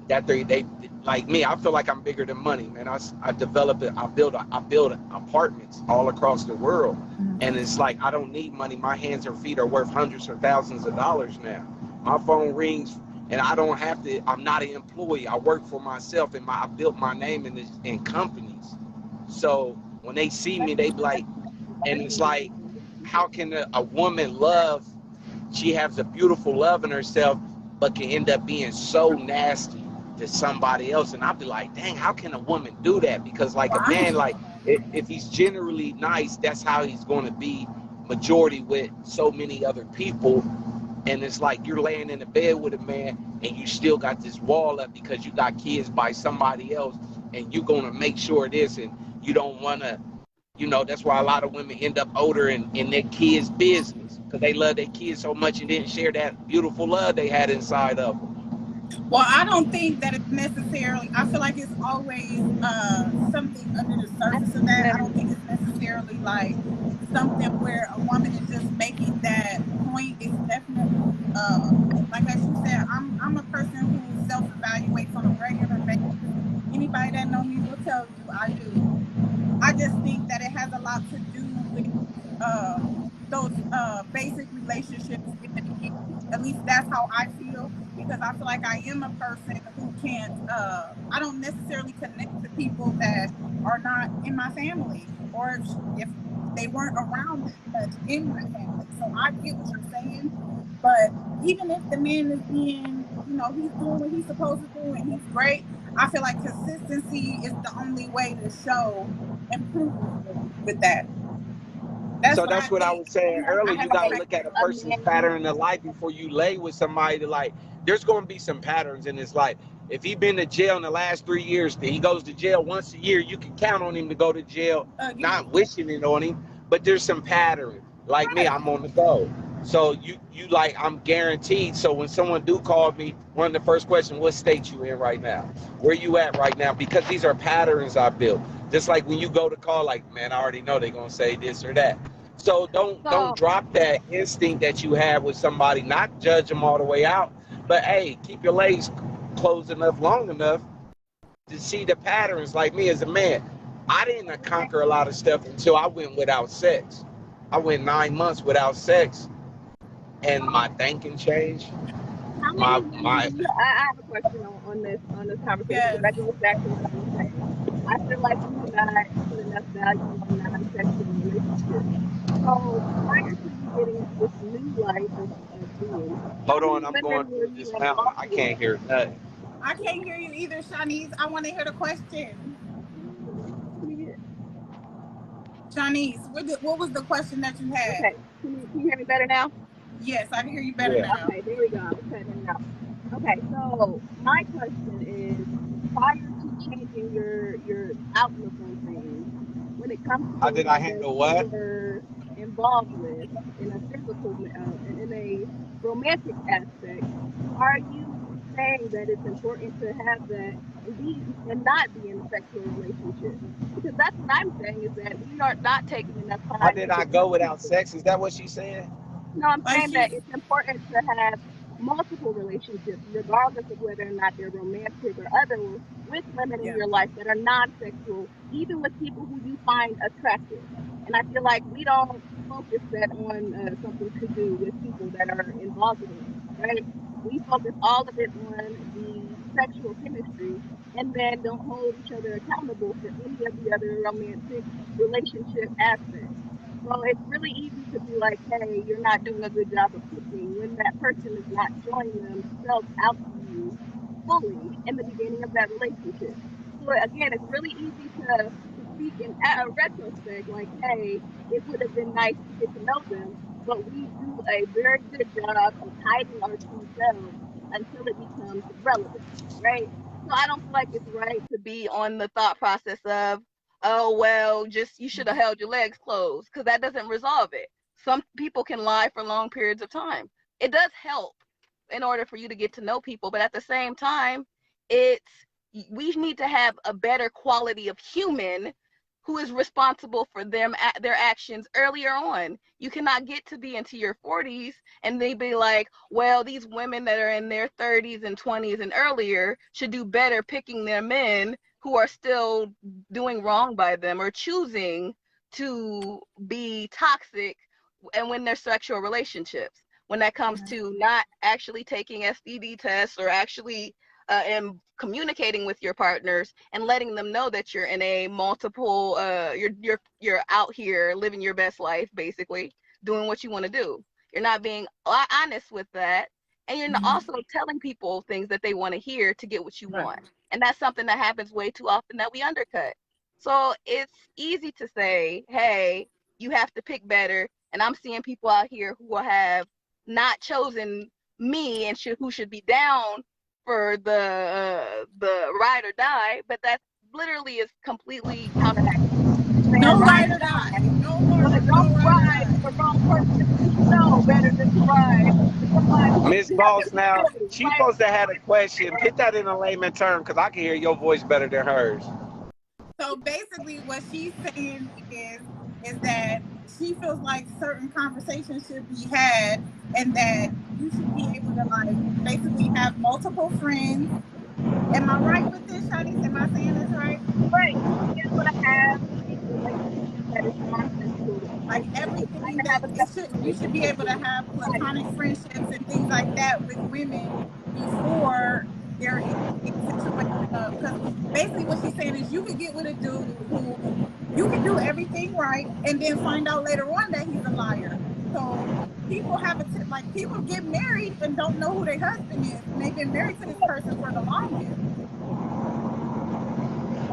Speaker 3: that they like me. I feel like I'm bigger than money, man. I develop it. I build apartments all across the world, and it's like I don't need money. My hands and feet are worth hundreds or thousands of dollars now. My phone rings, and I don't have to. I'm not an employee. I work for myself, and I built my name in companies. So when they see me, they be like, and it's like, how can a woman love? She has a beautiful love in herself, but can end up being so nasty to somebody else. And I'll be like, dang, how can a woman do that? Because like a man, like if he's generally nice, that's how he's going to be majority with so many other people. And it's like you're laying in the bed with a man and you still got this wall up because you got kids by somebody else, and you're going to make sure it is, and you don't want to, that's why a lot of women end up older in their kids' business, because they love their kids so much and didn't share that beautiful love they had inside of them.
Speaker 1: Well, I don't think that it's necessarily. I feel like it's always something under the surface of that. I don't think it's necessarily like something where a woman is just making that point. It's definitely like as you said, I'm a person who self evaluates on a regular basis. Anybody that know me will tell you I do. I just think that it has a lot to do with those basic relationships in the beginning. At least that's how I feel, because I feel like I am a person who can't. I don't necessarily connect to people that are not in my family, or if they weren't around that much in my family. So I get what you're saying, but even if the man is being, he's doing what he's supposed to do and he's great, I feel like consistency is the only way to show improvement with that. That's
Speaker 3: So
Speaker 1: what I
Speaker 3: that's what I
Speaker 1: think.
Speaker 3: was saying
Speaker 1: I
Speaker 3: earlier. You
Speaker 1: have a
Speaker 3: got to
Speaker 1: preference.
Speaker 3: look at a person's pattern in life before you lay with somebody. Like, there's going to be some patterns in his life. If he's been to jail in the last 3 years, he goes to jail once a year. You can count on him to go to jail,
Speaker 1: Again,
Speaker 3: not wishing it on him, but there's some pattern. Like me,
Speaker 1: right.
Speaker 3: I'm on the go. So you like, I'm guaranteed. So when someone do call me, one of the first questions, what state you in right now? Where you at right now? Because these are patterns I built. Just like when you go to call, like, man, I already know they're gonna say this or that. So don't
Speaker 2: So
Speaker 3: drop that instinct that you have with somebody. Not judge them all the way out, but hey, keep your legs closed enough, long enough to see the patterns. Like me as a man, I didn't conquer a lot of stuff until I went without sex. I went 9 months without sex, and my thinking changed.
Speaker 2: how many women
Speaker 3: My
Speaker 2: do you? I have a question on this conversation because
Speaker 1: Yes.
Speaker 2: that goes back to what I was saying. I feel like you do not put enough value on non-sexual relationships. So prior to you getting into this new life of being, how
Speaker 3: Hold
Speaker 2: many
Speaker 3: on, I'm going
Speaker 2: women were
Speaker 3: through
Speaker 2: you
Speaker 3: this
Speaker 2: in
Speaker 3: mountain.
Speaker 2: talks
Speaker 3: I
Speaker 2: with?
Speaker 3: can't hear nothing.
Speaker 1: I can't hear you either, Shanice. I want to hear the question. Shanice, what was the question that you had?
Speaker 2: Okay, can you hear me better now?
Speaker 1: Yes, I can hear you better
Speaker 3: Yeah.
Speaker 1: now.
Speaker 2: Okay, there we go. I was cutting in and out. Okay, so my question is, prior to changing your outlook on things, when it comes to
Speaker 3: How
Speaker 2: the
Speaker 3: did I
Speaker 2: way that
Speaker 3: handle
Speaker 2: you
Speaker 3: what?
Speaker 2: were involved with in a physical, in a romantic aspect, are you saying that it's important to have that and not be in a sexual relationship? Because that's what I'm saying is that we are not taking enough
Speaker 3: How
Speaker 2: time
Speaker 3: did
Speaker 2: to
Speaker 3: I
Speaker 2: get to
Speaker 3: go
Speaker 2: know
Speaker 3: without
Speaker 2: people.
Speaker 3: sex? Is that what she's saying?
Speaker 2: No, I'm
Speaker 1: Like
Speaker 2: saying that
Speaker 1: she,
Speaker 2: it's important to have multiple relationships, regardless of whether or not they're romantic or other, with women in
Speaker 1: yeah,
Speaker 2: your life that are non-sexual, even with people who you find attractive. And I feel like we don't focus that on something to do with people that are involved in it, right? We focus all of it on the sexual chemistry and then don't hold each other accountable for any of the other romantic relationship aspects. So it's really easy to be like, hey, you're not doing a good job of cooking when that person is not showing themselves out to you fully in the beginning of that relationship. So again, it's really easy to speak in a retrospect, like, hey, it would have been nice to get to know them, but we do a very good job of hiding our true selves until it becomes relevant, right? So I don't feel like it's right to be on the thought process of, oh well, just you should have held your legs closed, because that doesn't resolve it. Some people can lie for long periods of time. It does help in order for you to get to know people, but at the same time, it's we need to have a better quality of human who is responsible for their actions earlier on. You cannot get to be into your 40s and they be like, well, these women that are in their 30s and 20s and earlier should do better picking their men who are still doing wrong by them or choosing to be toxic and when they're sexual relationships. When that comes to not actually taking STD tests or actually and communicating with your partners and letting them know that you're in a multiple you're out here living your best life, basically doing what you want to do. You're not being honest with that, and you're also telling people things that they want to hear to get what you
Speaker 1: right.
Speaker 2: want. And that's something that happens way too often that we undercut. So it's easy to say, hey, you have to pick better, and I'm seeing people out here who have not chosen me and who should be down for the ride or die, but that literally is completely counteracted. You're saying
Speaker 1: No
Speaker 2: ride
Speaker 1: ride
Speaker 2: or
Speaker 1: or die.
Speaker 2: die,
Speaker 1: No more.
Speaker 2: but
Speaker 1: No
Speaker 2: don't
Speaker 1: ride or
Speaker 2: ride
Speaker 1: die.
Speaker 2: for the wrong person who you know better than to ride for somebody who
Speaker 3: Miss
Speaker 2: you have
Speaker 3: Boss,
Speaker 2: your
Speaker 3: now
Speaker 2: feelings,
Speaker 3: she
Speaker 2: right?
Speaker 3: supposed to have a question. Put that in a layman term because I can hear your voice better than hers.
Speaker 1: So basically, what she's saying is that she feels like certain conversations should be had, and that you should be able to like basically have multiple friends. Am I right with this, Shanice? Am I saying this right?
Speaker 2: Right. You should be able to have a relationship that is non-sexual.
Speaker 1: Like
Speaker 2: It's fine
Speaker 1: everything
Speaker 2: to have
Speaker 1: that
Speaker 2: a
Speaker 1: it
Speaker 2: sexual
Speaker 1: should, you should be
Speaker 2: relationship
Speaker 1: able to
Speaker 2: with
Speaker 1: have
Speaker 2: anybody.
Speaker 1: platonic friendships and things like that with women before they're in a situation of, because basically what she's saying is you could get with a dude who you can do everything right and then find out later on that he's a liar. So people have like people get married and don't know who their husband is, and they've been married to this person for the longest.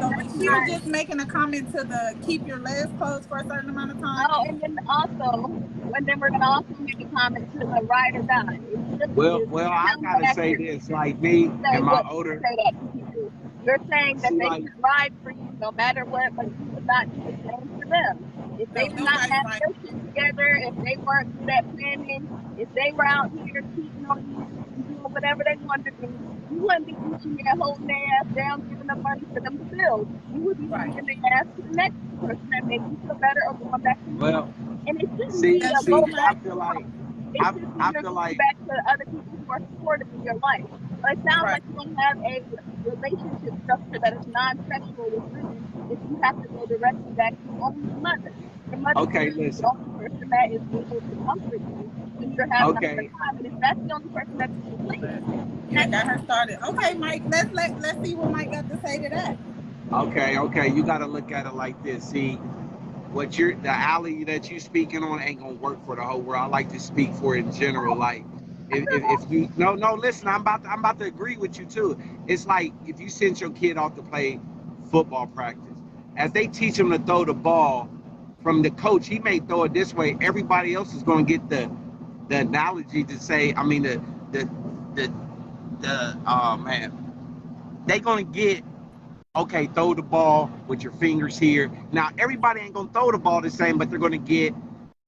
Speaker 2: And
Speaker 1: So,
Speaker 2: that's
Speaker 1: but she was
Speaker 2: not.
Speaker 1: just making a comment to the keep your legs closed for a certain amount of time.
Speaker 2: Oh, and then also, and then we're gonna also make a comment to the ride or die. It really is
Speaker 3: Well, I gotta say
Speaker 2: counteracted
Speaker 3: this, like me
Speaker 2: say
Speaker 3: and my
Speaker 2: what you
Speaker 3: older,
Speaker 2: say that to people. You're saying that
Speaker 3: see,
Speaker 2: they
Speaker 3: like,
Speaker 2: should ride for you no matter what, but you would not do the same for them. If they
Speaker 1: No,
Speaker 2: did not
Speaker 1: nobody's
Speaker 2: have
Speaker 1: like
Speaker 2: their shit together, if they weren't good at planning, if they were out here cheating on you and doing whatever they wanted to do, you wouldn't be reaching there holding their ass down, giving them money for them to build. You would be
Speaker 3: right.
Speaker 2: bringing their ass to the next person that made you feel better or going back to you.
Speaker 3: Well,
Speaker 2: And it shouldn't be
Speaker 1: that's
Speaker 2: a
Speaker 1: true,
Speaker 2: go
Speaker 1: Mike.
Speaker 2: back
Speaker 3: I feel
Speaker 2: and
Speaker 3: like
Speaker 2: forth. It should be
Speaker 3: I
Speaker 2: you're
Speaker 3: feel
Speaker 2: going
Speaker 3: like
Speaker 2: back to other people who are supportive in your life. But it sounds
Speaker 1: Right.
Speaker 2: like you don't have a relationship structure that is non-sexual with women if you have to go directly back to only your mother. Your mother is
Speaker 3: okay,
Speaker 2: literally the
Speaker 3: listen,
Speaker 2: only person that is able to comfort you when you're having a hard
Speaker 3: okay,
Speaker 2: time. And if that's the only person that you can please,
Speaker 1: You done
Speaker 2: that's
Speaker 1: got her started. Okay,
Speaker 2: fine.
Speaker 1: Mike. Let's see what Mike got to say to that.
Speaker 3: okay. You got to look at it like this. See, what you're the alley that you speaking on ain't gonna work for the whole world. I like to speak for it in general. Like, if you no, listen, I'm about to agree with you too. It's like if you send your kid off to play football practice, as they teach them to throw the ball from the coach, he may throw it this way. Everybody else is gonna get the analogy to say, I mean the the man, they gonna get okay, throw the ball with your fingers here. Now everybody ain't gonna throw the ball the same, but they're gonna get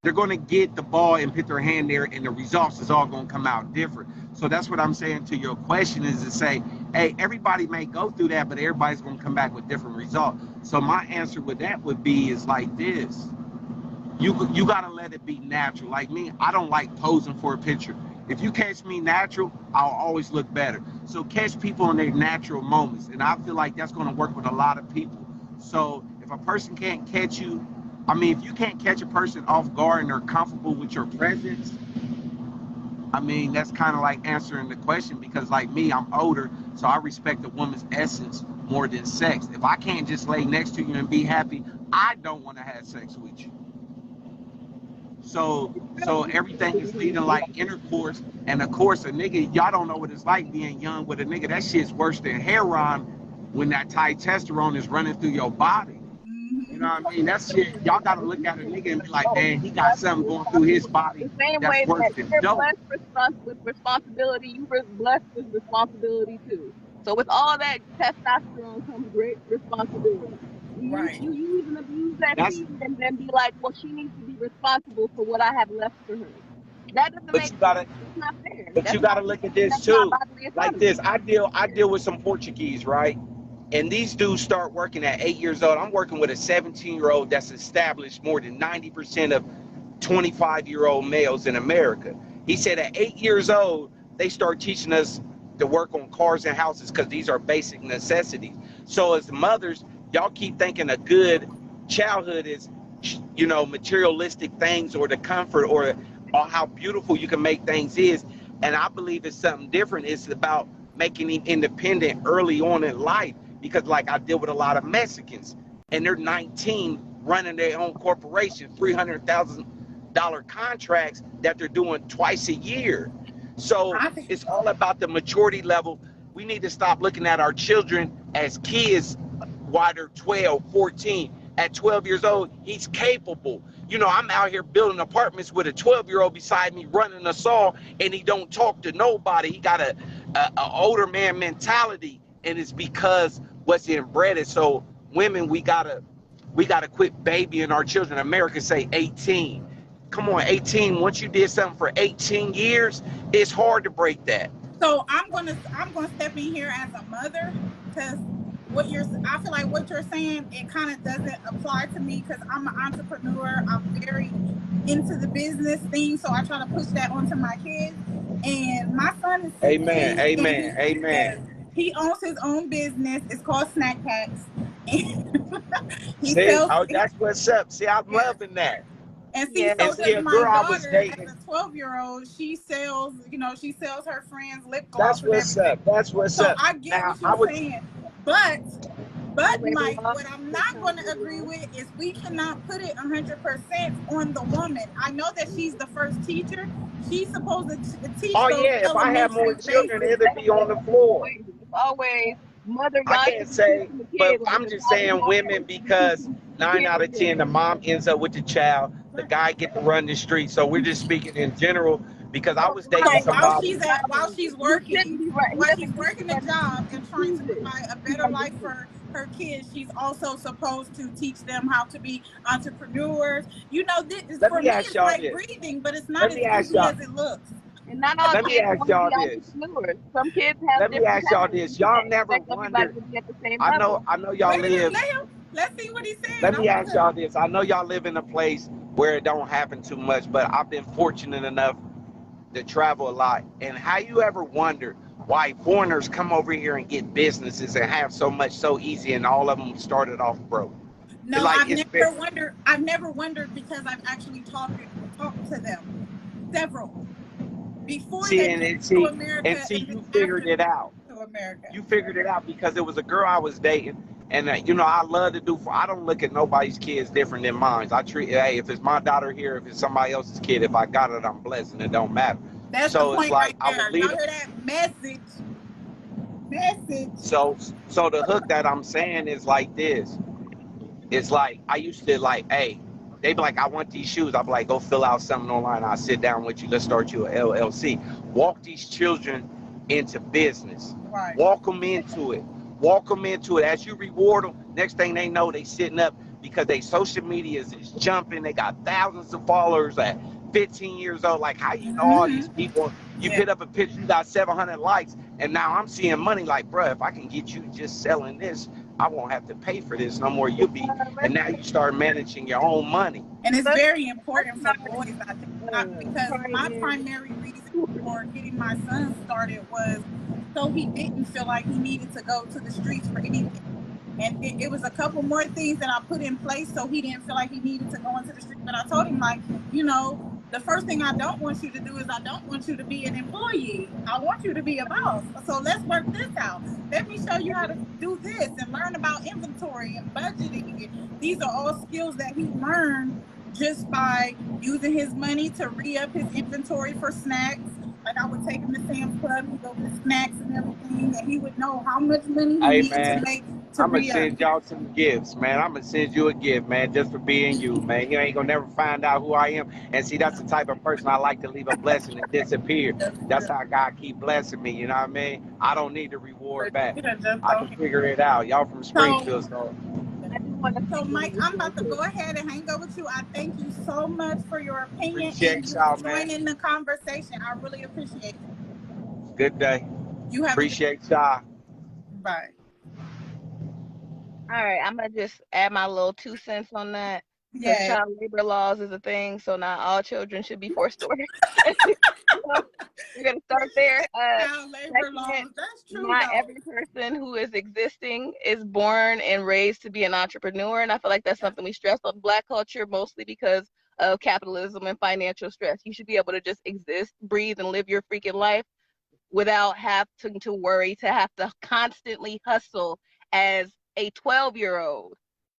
Speaker 3: they're going to get the ball and put their hand there, and the results is all going to come out different. So that's what I'm saying to your question, is to say, hey, everybody may go through that, but everybody's going to come back with different results. So my answer with that would be is like this. You got to let it be natural. Like me, I don't like posing for a picture. If you catch me natural, I'll always look better. So catch people in their natural moments. And I feel like that's going to work with a lot of people. So if a person can't catch you, I mean, if you can't catch a person off guard and they're comfortable with your presence, I mean, that's kind of like answering the question, because like me, I'm older, so I respect a woman's essence more than sex. If I can't just lay next to you and be happy, I don't want to have sex with you. So everything is leading like intercourse, and of course a nigga, y'all don't know what it's like being young with a nigga. That shit's worse than heroin when that testosterone is running through your body. You know what I mean? That shit, y'all gotta look at a nigga and be like, man, he got something going through his body
Speaker 2: The same
Speaker 3: that's
Speaker 2: way
Speaker 3: worse
Speaker 2: that
Speaker 3: than
Speaker 2: you're
Speaker 3: dope.
Speaker 2: blessed with responsibility, you were blessed with responsibility too. So with all that testosterone comes great responsibility.
Speaker 1: Right.
Speaker 2: You even abuse that
Speaker 3: That's
Speaker 2: seed and then be like, well, she needs to be responsible for what I have left for her. That doesn't
Speaker 3: but
Speaker 2: make
Speaker 3: you
Speaker 2: sense.
Speaker 3: gotta
Speaker 2: That's not fair.
Speaker 3: but you gotta look at this
Speaker 2: That's not
Speaker 3: too.
Speaker 2: bodily
Speaker 3: Like
Speaker 2: autonomy.
Speaker 3: this, I deal with some Portuguese, right? And these dudes start working at 8 years old. I'm working with a 17-year-old that's established more than 90% of 25-year-old males in America. He said at 8 years old, they start teaching us to work on cars and houses because these are basic necessities. So as mothers, y'all keep thinking a good childhood is, you know, materialistic things or the comfort or how beautiful you can make things is. And I believe it's something different. It's about making him independent early on in life, because like I deal with a lot of Mexicans and they're 19 running their own corporation, $300,000 contracts that they're doing twice a year. So
Speaker 1: I think
Speaker 3: it's all about the maturity level. We need to stop looking at our children as kids while they're 12, 14. At 12 years old, he's capable. You know, I'm out here building apartments with a 12-year-old beside me running a saw, and he don't talk to nobody. He got a older man mentality, and it's because what's inbred. So women, we gotta quit babying our children. America say 18. Come on, 18. Once you did something for 18 years, it's hard to break that.
Speaker 1: so. I'm gonna step in here as a mother, because I feel like what you're saying, it kind of doesn't apply to me because I'm an entrepreneur. I'm very into the business thing, so I try to push that onto my kids. And my son is
Speaker 3: Amen.
Speaker 1: 16, and
Speaker 3: Amen.
Speaker 1: yes,
Speaker 3: Amen.
Speaker 1: he owns his own business. It's called Snack Packs, and he
Speaker 3: See,
Speaker 1: sells.
Speaker 3: oh, that's what's up. See, I'm
Speaker 1: Yes.
Speaker 3: loving that.
Speaker 1: And see,
Speaker 2: Yeah.
Speaker 3: And
Speaker 1: so
Speaker 3: see,
Speaker 1: does
Speaker 3: a
Speaker 1: my
Speaker 3: girl I was
Speaker 1: daughter as
Speaker 3: dating,
Speaker 1: a 12-year-old. She sells, she sells her friends lip gloss
Speaker 3: that's
Speaker 1: and
Speaker 3: what's
Speaker 1: everything.
Speaker 3: up. That's what's
Speaker 1: So
Speaker 3: up.
Speaker 1: I get
Speaker 3: Now,
Speaker 1: what
Speaker 3: I
Speaker 1: you're
Speaker 3: was,
Speaker 1: saying. But
Speaker 2: Labor
Speaker 1: Mike,
Speaker 2: law.
Speaker 1: what I'm not going to agree with is we cannot put it 100% on the woman. I know that she's the first teacher. She's supposed to teach
Speaker 3: oh,
Speaker 1: those
Speaker 3: yeah, if I had more
Speaker 1: elementary
Speaker 3: children,
Speaker 1: basics.
Speaker 3: it'd be on the floor.
Speaker 2: It's always mother
Speaker 3: I
Speaker 2: God
Speaker 3: can't
Speaker 2: should be
Speaker 3: say,
Speaker 2: teaching the
Speaker 3: but
Speaker 2: kid. Like
Speaker 3: I'm
Speaker 2: the
Speaker 3: just
Speaker 2: father
Speaker 3: saying
Speaker 2: more
Speaker 3: women,
Speaker 2: supposed to be
Speaker 3: because
Speaker 2: teaching the
Speaker 3: 9
Speaker 2: kid
Speaker 3: out
Speaker 2: the
Speaker 3: of 10, the
Speaker 2: good.
Speaker 3: mom ends up with the child. The
Speaker 1: Right.
Speaker 3: guy get to run the street. So we're just speaking in general, because I was dating
Speaker 1: So while
Speaker 3: somebody.
Speaker 1: she's
Speaker 2: He shouldn't
Speaker 1: working,
Speaker 2: be right. He
Speaker 1: while
Speaker 2: doesn't
Speaker 1: she's
Speaker 2: get
Speaker 1: working a
Speaker 2: that.
Speaker 1: job
Speaker 2: He
Speaker 1: and trying to
Speaker 2: chooses.
Speaker 1: provide a better life for her kids, she's also supposed to teach them how to be entrepreneurs. This is,
Speaker 3: Let
Speaker 1: for
Speaker 3: me
Speaker 1: me,
Speaker 3: ask
Speaker 1: it's
Speaker 3: y'all
Speaker 1: like
Speaker 3: this.
Speaker 1: breathing, but it's not
Speaker 3: Let
Speaker 1: as
Speaker 3: me ask
Speaker 1: easy
Speaker 3: y'all.
Speaker 1: as it looks.
Speaker 2: And not all
Speaker 3: Let me
Speaker 2: kids
Speaker 3: ask
Speaker 2: want to
Speaker 3: y'all
Speaker 2: be
Speaker 3: this.
Speaker 2: entrepreneurs. Some kids have
Speaker 3: Let me
Speaker 2: different
Speaker 3: ask y'all
Speaker 2: talents.
Speaker 3: this.
Speaker 2: You
Speaker 3: Y'all
Speaker 2: can't
Speaker 3: never
Speaker 2: expect everybody
Speaker 3: wondered.
Speaker 2: to be at the same
Speaker 3: I know,
Speaker 2: level.
Speaker 3: I know
Speaker 1: Wait
Speaker 3: y'all
Speaker 1: a minute,
Speaker 3: live.
Speaker 1: let's see what he's saying.
Speaker 3: Let
Speaker 1: I
Speaker 3: me
Speaker 1: want
Speaker 3: ask
Speaker 1: to.
Speaker 3: y'all this. I know y'all live in a place where it don't happen too much, but I've been fortunate enough to travel a lot. And how you ever wondered why foreigners come over here and get businesses and have so much so easy, and all of them started off broke? It's
Speaker 1: No,
Speaker 3: like
Speaker 1: I've
Speaker 3: it's been.
Speaker 1: never wondered. I've never wondered because I've actually talked to them, several, before
Speaker 3: See,
Speaker 1: they
Speaker 3: and,
Speaker 1: came
Speaker 3: and
Speaker 1: to
Speaker 3: see,
Speaker 1: America,
Speaker 3: and see,
Speaker 1: and then
Speaker 3: you
Speaker 1: after
Speaker 3: figured it
Speaker 1: they
Speaker 3: out.
Speaker 1: came to America.
Speaker 3: You figured it out because it was a girl I was dating, and you know, I love to do. I don't look at nobody's kids different than mine. I treat, hey, if it's my daughter here, if it's somebody else's kid, if I got it, I'm blessed, and it don't matter.
Speaker 1: That's the
Speaker 3: So it's
Speaker 1: point
Speaker 3: like
Speaker 1: right
Speaker 3: I would
Speaker 1: there. Y'all
Speaker 3: leave.
Speaker 1: hear that message? Message.
Speaker 3: So, so the hook that I'm saying is like this. It's like I used to like, hey, they be like, I want these shoes. I'm like, go fill out something online. I'll sit down with you. Let's start you a LLC. Walk these children into business.
Speaker 1: Right.
Speaker 3: Walk them into it. Walk them into it. As you reward them, next thing they know, they sitting up because they social media is jumping. They got thousands of followers at 15 years old. Like, how you know all these people? You
Speaker 1: Yeah.
Speaker 3: put up a picture, you got 700 likes, and now I'm seeing money. Like, bruh, if I can get you just selling this, I won't have to pay for this no more. You'll be, and now you start managing your own money.
Speaker 1: And it's
Speaker 2: Let's
Speaker 1: very
Speaker 2: let's
Speaker 1: important for
Speaker 2: not
Speaker 1: boys, I think, because my
Speaker 2: target.
Speaker 1: primary reason for getting my son started was so he didn't feel like he needed to go to the streets for anything. And it was a couple more things that I put in place so he didn't feel like he needed to go into the street. But I told him, like, you know, the first thing I don't want you to do is I don't want you to be an employee. I want you to be a boss. So let's work this out. Let me show you how to do this and learn about inventory and budgeting. And these are all skills that he learned just by using his money to re-up his inventory for snacks. Like I would take him to Sam's Club, he'd go get snacks and everything, and he would know how much money he
Speaker 3: Hey
Speaker 1: needed to
Speaker 3: man,
Speaker 1: make to
Speaker 3: I'm gonna
Speaker 1: re-up.
Speaker 3: send y'all some gifts, man. I'm gonna send you a gift, man, just for being you, man. You ain't gonna never find out who I am. And see, that's the type of person I like to leave a blessing and disappear. That's how God keep blessing me. You know what I mean? I don't need the reward back.
Speaker 1: You done jumped
Speaker 3: I
Speaker 1: on
Speaker 3: can
Speaker 1: him.
Speaker 3: figure it out. Y'all from
Speaker 1: So,
Speaker 3: Springfield, so
Speaker 2: I do want to
Speaker 1: so
Speaker 2: say
Speaker 1: Mike,
Speaker 2: this
Speaker 1: I'm
Speaker 2: real
Speaker 1: about to
Speaker 2: quick.
Speaker 1: go ahead and hang up with you. I thank you so much for your opinion and
Speaker 3: appreciate
Speaker 1: you
Speaker 3: y'all,
Speaker 1: joining
Speaker 3: man.
Speaker 1: the conversation. I really appreciate it.
Speaker 3: Good day.
Speaker 1: You have a good
Speaker 3: Appreciate y'all.
Speaker 1: bye.
Speaker 2: All right, I'm gonna just add my little 2 cents on that because
Speaker 1: Yeah.
Speaker 2: child labor laws is a thing, so not all children should be forced to work. So we're gonna start there.
Speaker 1: Child labor
Speaker 2: Second,
Speaker 1: laws. That's true
Speaker 2: not
Speaker 1: though.
Speaker 2: every person who is existing is born and raised to be an entrepreneur, and I feel like that's
Speaker 1: Yeah.
Speaker 2: something we stress on Black culture mostly because of capitalism and financial stress. You should be able to just exist, breathe, and live your freaking life without having to worry to have to constantly hustle as a 12-year-old.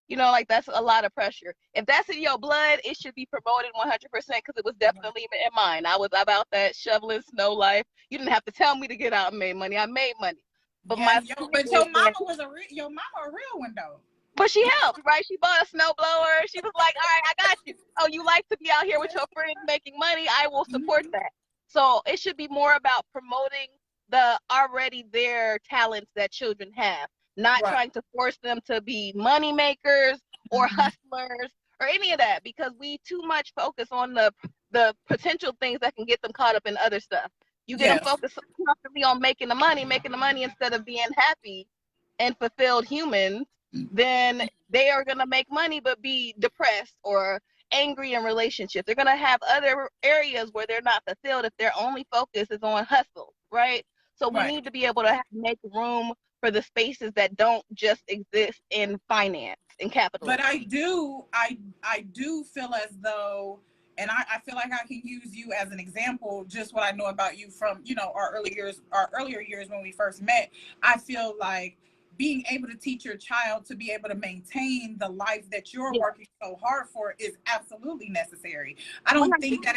Speaker 2: You know, like that's a lot of pressure. If that's in your blood, it should be promoted 100% because it was definitely in mine. I was about that shoveling snow life. You didn't have to tell me to get out and make money. I made money. But
Speaker 1: Yes,
Speaker 2: my
Speaker 1: yo,
Speaker 2: point
Speaker 1: but
Speaker 2: is that,
Speaker 1: your mama a real one though.
Speaker 2: but she helped, right? She bought a snow blower. She was like, all right, I got you. Oh, you like to be out here with your friends making money? I will support
Speaker 1: Mhm.
Speaker 2: that. So it should be more about promoting the already there talents that children have, not
Speaker 1: Right.
Speaker 2: trying to force them to be money makers or
Speaker 1: Mhm.
Speaker 2: hustlers or any of that because we too much focus on the potential things that can get them caught up in other stuff. You get them
Speaker 1: Yes.
Speaker 2: focused constantly on making the money instead of being happy and fulfilled humans, then they are going to make money but be depressed or angry in relationships. They're going to have other areas where they're not fulfilled if their only focus is on hustle, right? So we
Speaker 1: Right.
Speaker 2: need to be able to make room for the spaces that don't just exist in finance and
Speaker 1: But
Speaker 2: capitalism.
Speaker 1: I do feel as though, and I feel like I can use you as an example, just what I know about you from, you know, our earlier years when we first met. I feel like being able to teach your child to be able to maintain the life that you're
Speaker 2: Yeah,
Speaker 1: working so hard for is absolutely necessary. I don't think
Speaker 2: 100%.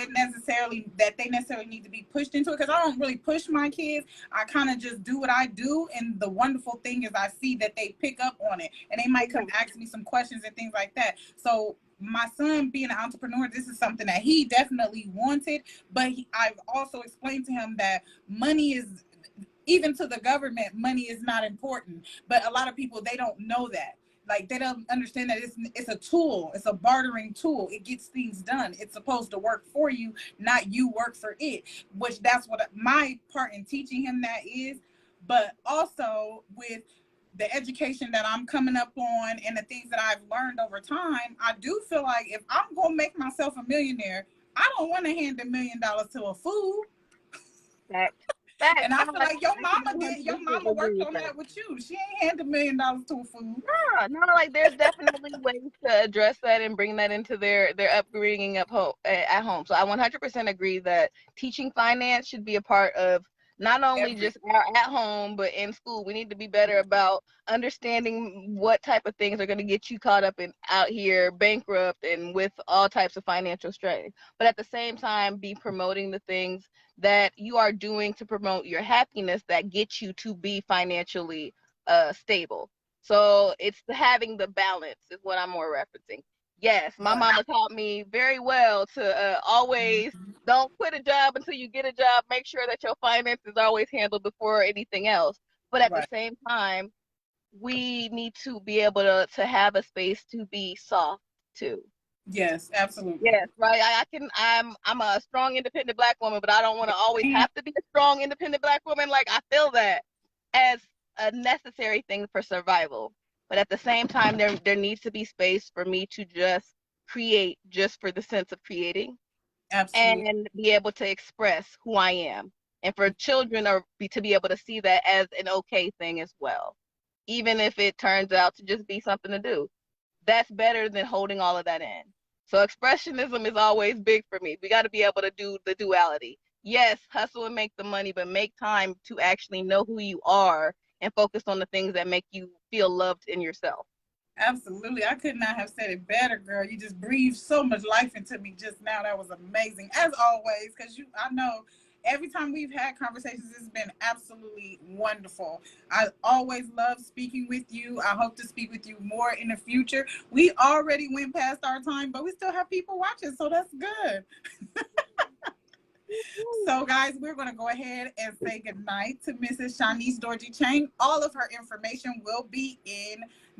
Speaker 1: that they necessarily need to be pushed into it because I don't really push my kids. I kind of just do what I do, and the wonderful thing is I see that they pick up on it, and they might come ask me some questions and things like that. So my son being an entrepreneur, this is something that he definitely wanted, but I've also explained to him that money is, even to the government, money is not important. But a lot of people, they don't know that. Like they don't understand that it's a tool. It's a bartering tool. It gets things done. It's supposed to work for you, not you work for it. Which that's what my part in teaching him that is. But also with the education that I'm coming up on and the things that I've learned over time, I do feel like if I'm gonna make myself a millionaire, I don't want to hand $1 million to a fool.
Speaker 2: Fact. Fact.
Speaker 1: And I
Speaker 2: I,
Speaker 1: feel like your
Speaker 2: I can
Speaker 1: mama did. Your
Speaker 2: 100%
Speaker 1: mama
Speaker 2: agree
Speaker 1: worked
Speaker 2: with
Speaker 1: on
Speaker 2: that.
Speaker 1: that with you. She ain't hand $1 million to a fool.
Speaker 2: Yeah, no, like there's definitely ways to address that and bring that into their upbringing at home. So I 100% agree that teaching finance should be a part of not only
Speaker 1: Every
Speaker 2: just our at home but in school. We need to be better about understanding what type of things are going to get you caught up in out here bankrupt and with all types of financial strain. But at the same time, be promoting the things that you are doing to promote your happiness that get you to be financially stable. So it's having the balance is what I'm more referencing. Yes, my
Speaker 1: right.
Speaker 2: mama taught me very well to always don't quit a job until you get a job. Make sure that your finances are always handled before anything else. But at the
Speaker 1: Right.
Speaker 2: same time, we need to be able to have a space to be soft too.
Speaker 1: Yes, absolutely.
Speaker 2: Yes, right. I'm a strong independent black woman, but I don't want to always have to be a strong independent black woman. Like I feel that as a necessary thing for survival. But at the same time there needs to be space for me to just create just for the sense of creating
Speaker 1: Absolutely.
Speaker 2: and be able to express who I am. And for children to be able to see that as an okay thing as well. Even if it turns out to just be something to do. That's better than holding all of that in. So expressionism is always big for me. We got to be able to do the duality. Yes, hustle and make the money, but make time to actually know who you are and focus on the things that make you feel loved in yourself.
Speaker 1: Absolutely. I could not have said it better, girl. You just breathed so much life into me just now. That was amazing. As always, because I know every time we've had conversations, it's been absolutely wonderful. I always love speaking with you. I hope to speak with you more in the future. We already went past our time, but we still have people watching, so that's good. So, guys, we're going to go ahead and say goodnight to Mrs. Shanice Dorjie-Chang. All of her information will be in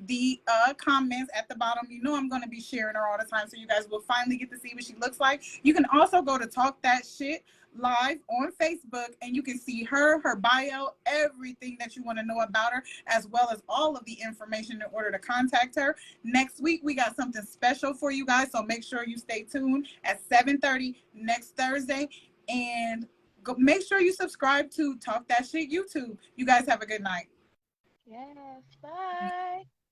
Speaker 1: the comments at the bottom. You know I'm going to be sharing her all the time, so you guys will finally get to see what she looks like. You can also go to Talk That Shit live on Facebook, and you can see her bio, everything that you want to know about her, as well as all of the information in order to contact her. Next week, we got something special for you guys, so make sure you stay tuned at 7:30 next Thursday. And make sure you subscribe to Talk That Shit YouTube. You guys have a good night.
Speaker 2: Yes, bye.